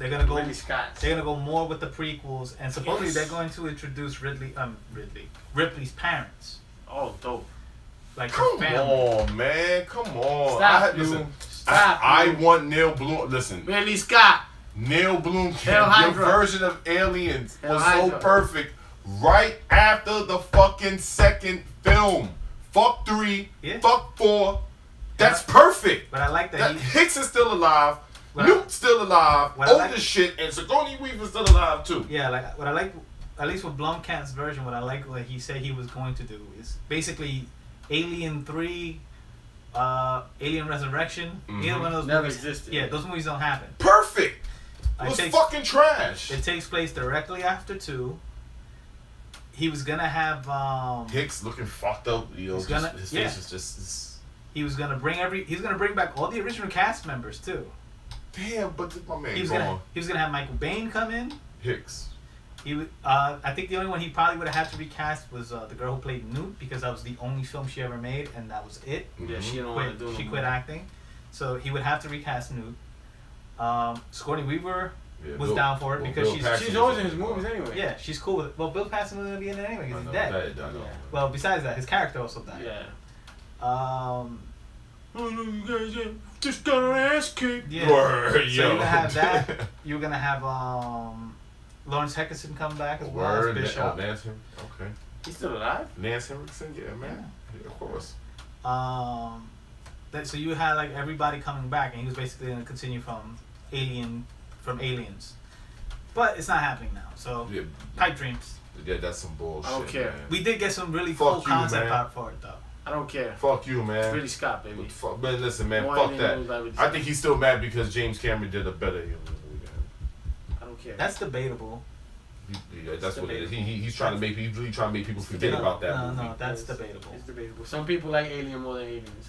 they're gonna go. Ridley Scott. They're gonna go more with the prequels, and supposedly they're going to introduce Ripley's parents. Oh, dope. Like Come family. on, man, come on. Stop. I want Neil Blom. Listen, Ridley Scott. Neil Blomkamp, your version of Aliens was so perfect. Right after the fucking second film, fuck 3, fuck 4. That's perfect. But I like that Hicks is still alive. Newt's still alive. Old as shit, and Sigourney Weaver's still alive too. Yeah, like what I like, at least with Blomkamp's version, what I like what he said he was going to do is basically Alien 3, Alien Resurrection. Either one of those never movies, existed. Yeah, those movies don't happen. Perfect. It was fucking trash. It takes place directly after 2. He was gonna have Hicks looking fucked up. You know, his face is just. He was gonna bring back all the original cast members too. Damn, but my man he was gonna have Michael Biehn come in. Hicks. I think the only one he probably would have had to recast was the girl who played Newt, because that was the only film she ever made, and that was it. Yeah, she didn't want to do it. She quit acting, so he would have to recast Newt. Sigourney Weaver was down for it because she's always in his movies anyway. Yeah, she's cool with it. Well, Bill Paxton was gonna be in it anyway because he's dead. I know. Well, besides that, his character also died. Yeah. Oh no, you guys just got an ass kicked. Yeah. So you're gonna have that. You're gonna have Lawrence Heckerson come back as well as Bishop. Lance Henriksen. Okay. He's still alive? Lance Henriksen, yeah, man. Yeah, of course. So you had like everybody coming back, and he was basically gonna continue from Aliens, but it's not happening now. So pipe dreams. Yeah, that's some bullshit. I don't care. Man. We did get some really cool concept art for it though. I don't care. Fuck you, man. It's Ridley Scott, baby. Man, listen, man. Fuck that. I think he's still mad because James Cameron did a better Alien movie. I don't care. That's debatable. Yeah, that's what it is. He's trying to make people forget about that movie. No, that's debatable. It's debatable. Some people like Alien more than Aliens.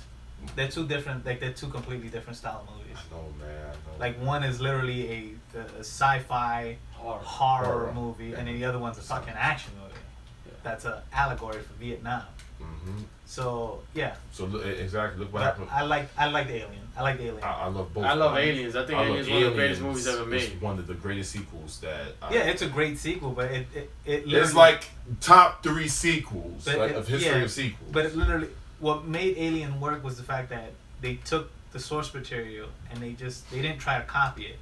They're two different. Like they're two completely different style movies. I know, man. I know. Like one is literally a sci-fi horror movie, and then the other one's a fucking action movie. Yeah. That's an allegory for Vietnam. Mm-hmm. So yeah. So exactly. Look what happened. I like the Alien. I love both. I love Aliens. I think Aliens is one of the greatest movies ever made. It's one of the greatest sequels that. It's a great sequel, but it it's like top 3 sequels of history of sequels. But it literally, what made Alien work was the fact that they took the source material and they didn't try to copy it.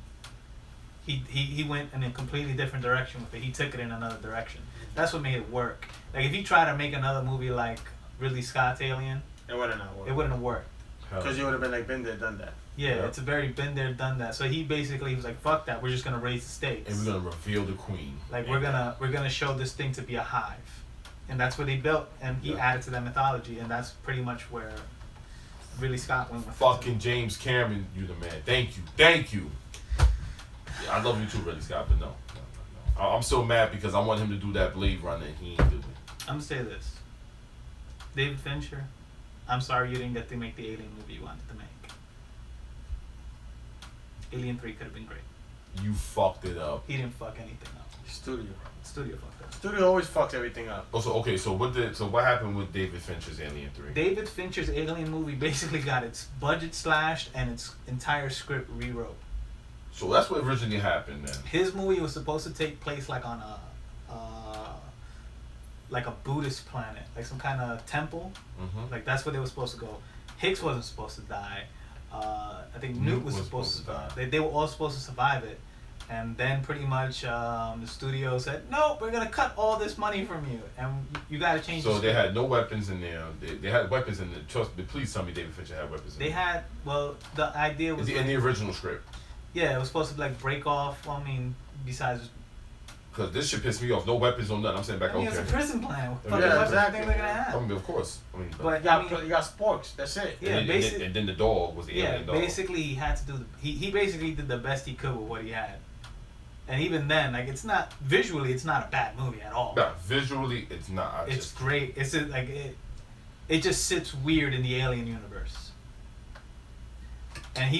He went in a completely different direction with it. He took it in another direction. That's what made it work. Like if you try to make another movie like Ridley Scott's Alien, it wouldn't have worked. It wouldn't have worked. Because you would have been like, been there, done that. Yeah, it's a very been there, done that. So he basically was like, fuck that, we're just gonna raise the stakes. And we're gonna reveal the queen. Like we're gonna show this thing to be a hive. And that's what they built, and he added to that mythology, and that's pretty much where Ridley Scott went with fucking James Cameron, you the man. Thank you. Yeah, I love you too, Ridley Scott, but no. I'm so mad because I want him to do that Blade Runner and he ain't do it. I'm gonna say this. David Fincher, I'm sorry you didn't get to make the Alien movie you wanted to make. Alien 3 could have been great. You fucked it up. He didn't fuck anything up. Studio fucked up. Studio always fucks everything up. So what happened with David Fincher's Alien 3? David Fincher's Alien movie basically got its budget slashed and its entire script rewrote. So that's what originally happened then. His movie was supposed to take place like on a Buddhist planet, like some kind of temple. Mm-hmm. Like that's where they were supposed to go. Hicks wasn't supposed to die. I think Newt was supposed to die. They were all supposed to survive it, And then pretty much the studio said, no, we're gonna cut all this money from you, and you gotta change. So they had no weapons in there. They had weapons in the. Trust me, please tell me David Fincher had weapons. They had. Well, the idea was in the original script. Yeah, it was supposed to like break off. Well, I mean, besides. Because this shit pissed me off. No weapons, no nothing. I'm saying back. I mean, okay. it's a prison plan. What the fuck Yeah, is exactly. they're gonna have? I mean, of course. I mean, But you got sporks. That's it. Yeah, and then the dog was the alien dog. Basically he had to do. He basically did the best he could with what he had. And even then, like, it's not visually, it's not a bad movie at all. No, visually, it's not. It's great. It's just, like it just sits weird in the Alien universe. And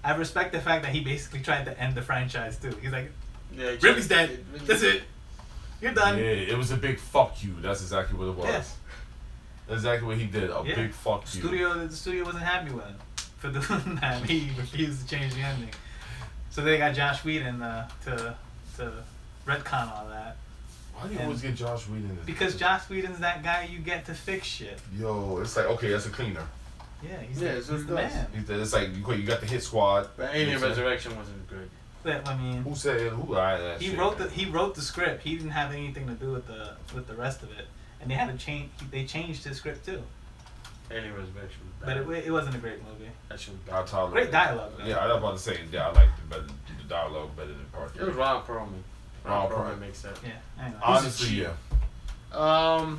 I respect the fact that he basically tried to end the franchise too. He's like, yeah, Ripley's dead. That's it. You're done. Yeah, it was a big fuck you. That's exactly what it was. Yes. That's exactly what he did. A big fuck you. The studio wasn't happy with him for doing that. He refused to change the ending. So they got Josh Whedon to retcon all that. Why do you always get Josh Whedon? Because Josh Whedon's that guy you get to fix shit. Yo, it's like, okay, that's a cleaner. Yeah, he's so the man. It's like you got the hit squad. But Alien Resurrection wasn't good. But, I mean, who said who? That he shit, wrote man. he wrote the script. He didn't have anything to do with the rest of it, and they had to change. They changed his script too. Alien Resurrection. But it wasn't a great movie. That shit was I tolerate Great it. dialogue, though. Yeah, I was about to say, yeah, I like the dialogue better than part It was 3. Ron Perlman. Ron Perlman Perlman. makes that. Yeah, I know. Honestly, yeah.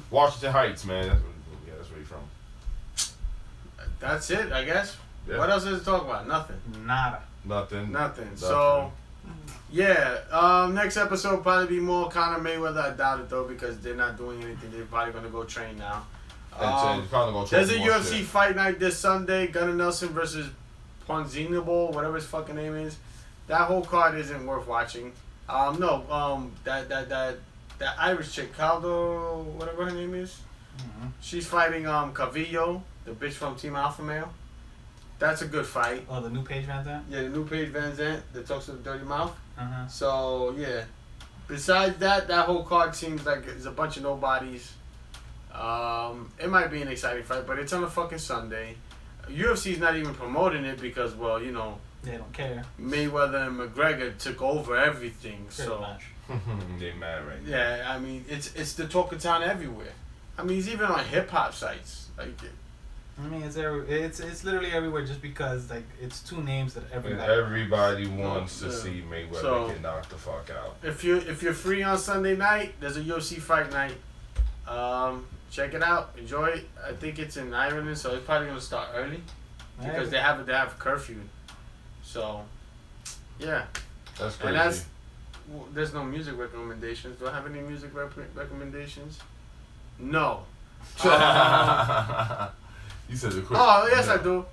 Washington Heights, man. That's where he's from. That's it, I guess. Yeah. What else is to talk about? Nothing. Nada. Nothing. So, yeah. Next episode will probably be more Conor Mayweather. I doubt it though because they're not doing anything. They're probably gonna go train now. There's a UFC fight night this Sunday. Gunnar Nelson versus Ponzinibbio, whatever his fucking name is. That whole card isn't worth watching. That Irish chick, Caldo, whatever her name is. Mm-hmm. She's fighting Cavillo, the bitch from Team Alpha Male. That's a good fight. Oh, the new Paige Van Zandt? Yeah, the new Paige Van Zandt that talks with a dirty mouth. Uh-huh. So, yeah. Besides that whole card seems like it's a bunch of nobodies. It might be an exciting fight, but it's on a fucking Sunday. UFC's not even promoting it because, well, you know, they don't care. Mayweather and McGregor took over everything. Pretty so much. They mad right now. yeah, I mean, it's the talk of town everywhere. I mean, it's even on hip hop sites. Like, I mean, it's literally everywhere just because like it's two names that everybody. Everybody wants to see Mayweather get knocked the fuck out. If you're free on Sunday night, there's a UFC fight night. Check it out, enjoy it. I think it's in Ireland, so it's probably gonna start early because they have a curfew. So, yeah. That's crazy. And there's no music recommendations. Do I have any music recommendations? No. You said the quick. Oh yes, I do.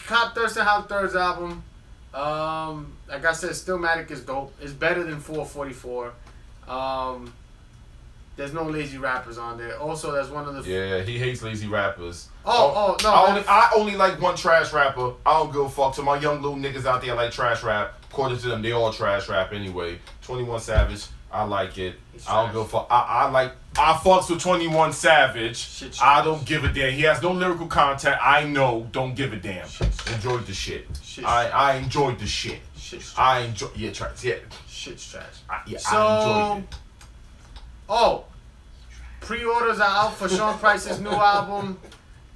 Cop Thurston House Third's album. Like I said, Stillmatic is dope. It's better than 444. There's no lazy rappers on there. Also, that's one of the. Yeah, he hates lazy rappers. No. I only like one trash rapper. I don't give a fuck. To my young little niggas out there like trash rap. According to them, they all trash rap anyway. 21 Savage, I like it. I don't give a fuck. I fucks with 21 Savage. I don't give a damn. He has no lyrical content. I know. Don't give a damn. Enjoyed the shit. I enjoyed the shit. Trash. Yeah. Shit's trash. I enjoyed it. Oh, pre-orders are out for Sean Price's new album,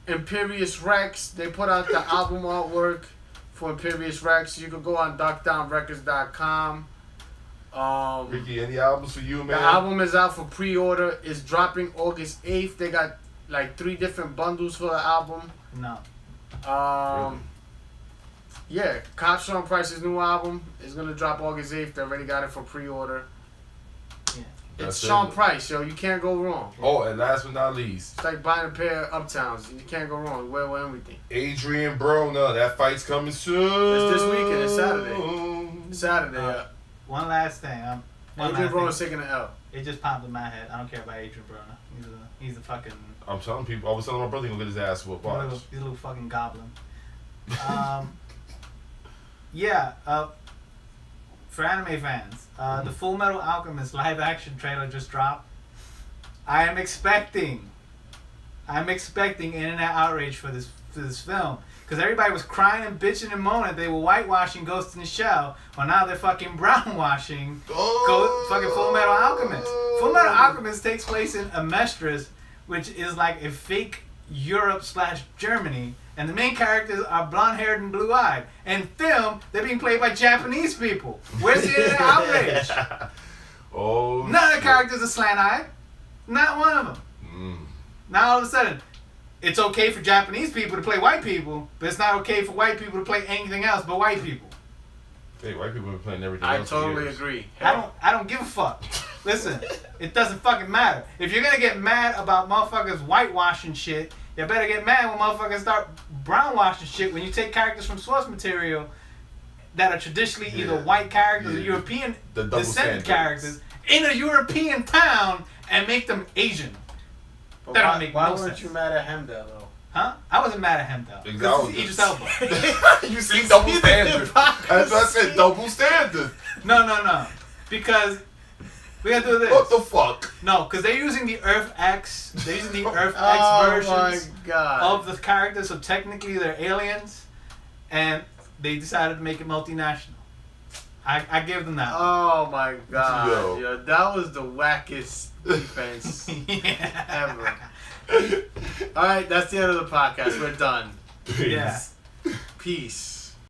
Imperious Rex. They put out the album artwork for Imperious Rex. You can go on duckdownrecords.com. Ricky, any albums for you, man? The album is out for pre-order. It's dropping August 8th. They got like 3 different bundles for the album. No. Really? Yeah, Cop Sean Price's new album is gonna drop August 8th. They already got it for pre-order. Yeah. It's Sean Price, yo. You can't go wrong. Oh, and last but not least, it's like buying a pair of Uptowns. You can't go wrong. You wear everything. Adrian Broner, that fight's coming soon. It's this weekend. It's Saturday. One last thing. Adrian Broner's taking an L. It just popped in my head. I don't care about Adrian Broner. He's a fucking. I'm telling people. I was telling my brother he's gonna get his ass whooped. He's a little fucking goblin. Yeah. For anime fans, the Full Metal Alchemist live action trailer just dropped. I'm expecting internet outrage for this film Because everybody was crying and bitching and moaning. They were whitewashing Ghost in the Shell. Well, now they're fucking brownwashing fucking Full Metal Alchemist. Full Metal Alchemist takes place in Amestris, which is like a fake Europe/Germany. And the main characters are blonde-haired and blue-eyed. In film, they're being played by Japanese people. Where's the internet outrage? None of the characters are slant-eyed. Not one of them. Now all of a sudden, it's okay for Japanese people to play white people, but it's not okay for white people to play anything else but white people. Hey, white people are playing everything I else. totally agree. I don't give a fuck. Listen, it doesn't fucking matter. If you're gonna get mad about motherfuckers whitewashing shit, you better get mad when motherfuckers start brownwashing shit when you take characters from source material that are traditionally either white characters or European descended characters in a European town and make them Asian. But That don't make why no weren't sense. you mad at him though? Huh? I wasn't mad at him though. Exactly. This is Idris Elba. You see double standard. As I said, double standard. No. Because we gotta do this. What the fuck? No, because they're using the Earth X. They're using the Earth X Oh versions my god. of the characters, so technically they're aliens, and they decided to make it multinational. I give them that. Oh my god. Yo. Yo, that was the wackest defense ever. Alright, that's the end of the podcast. We're done. Yeah. Peace.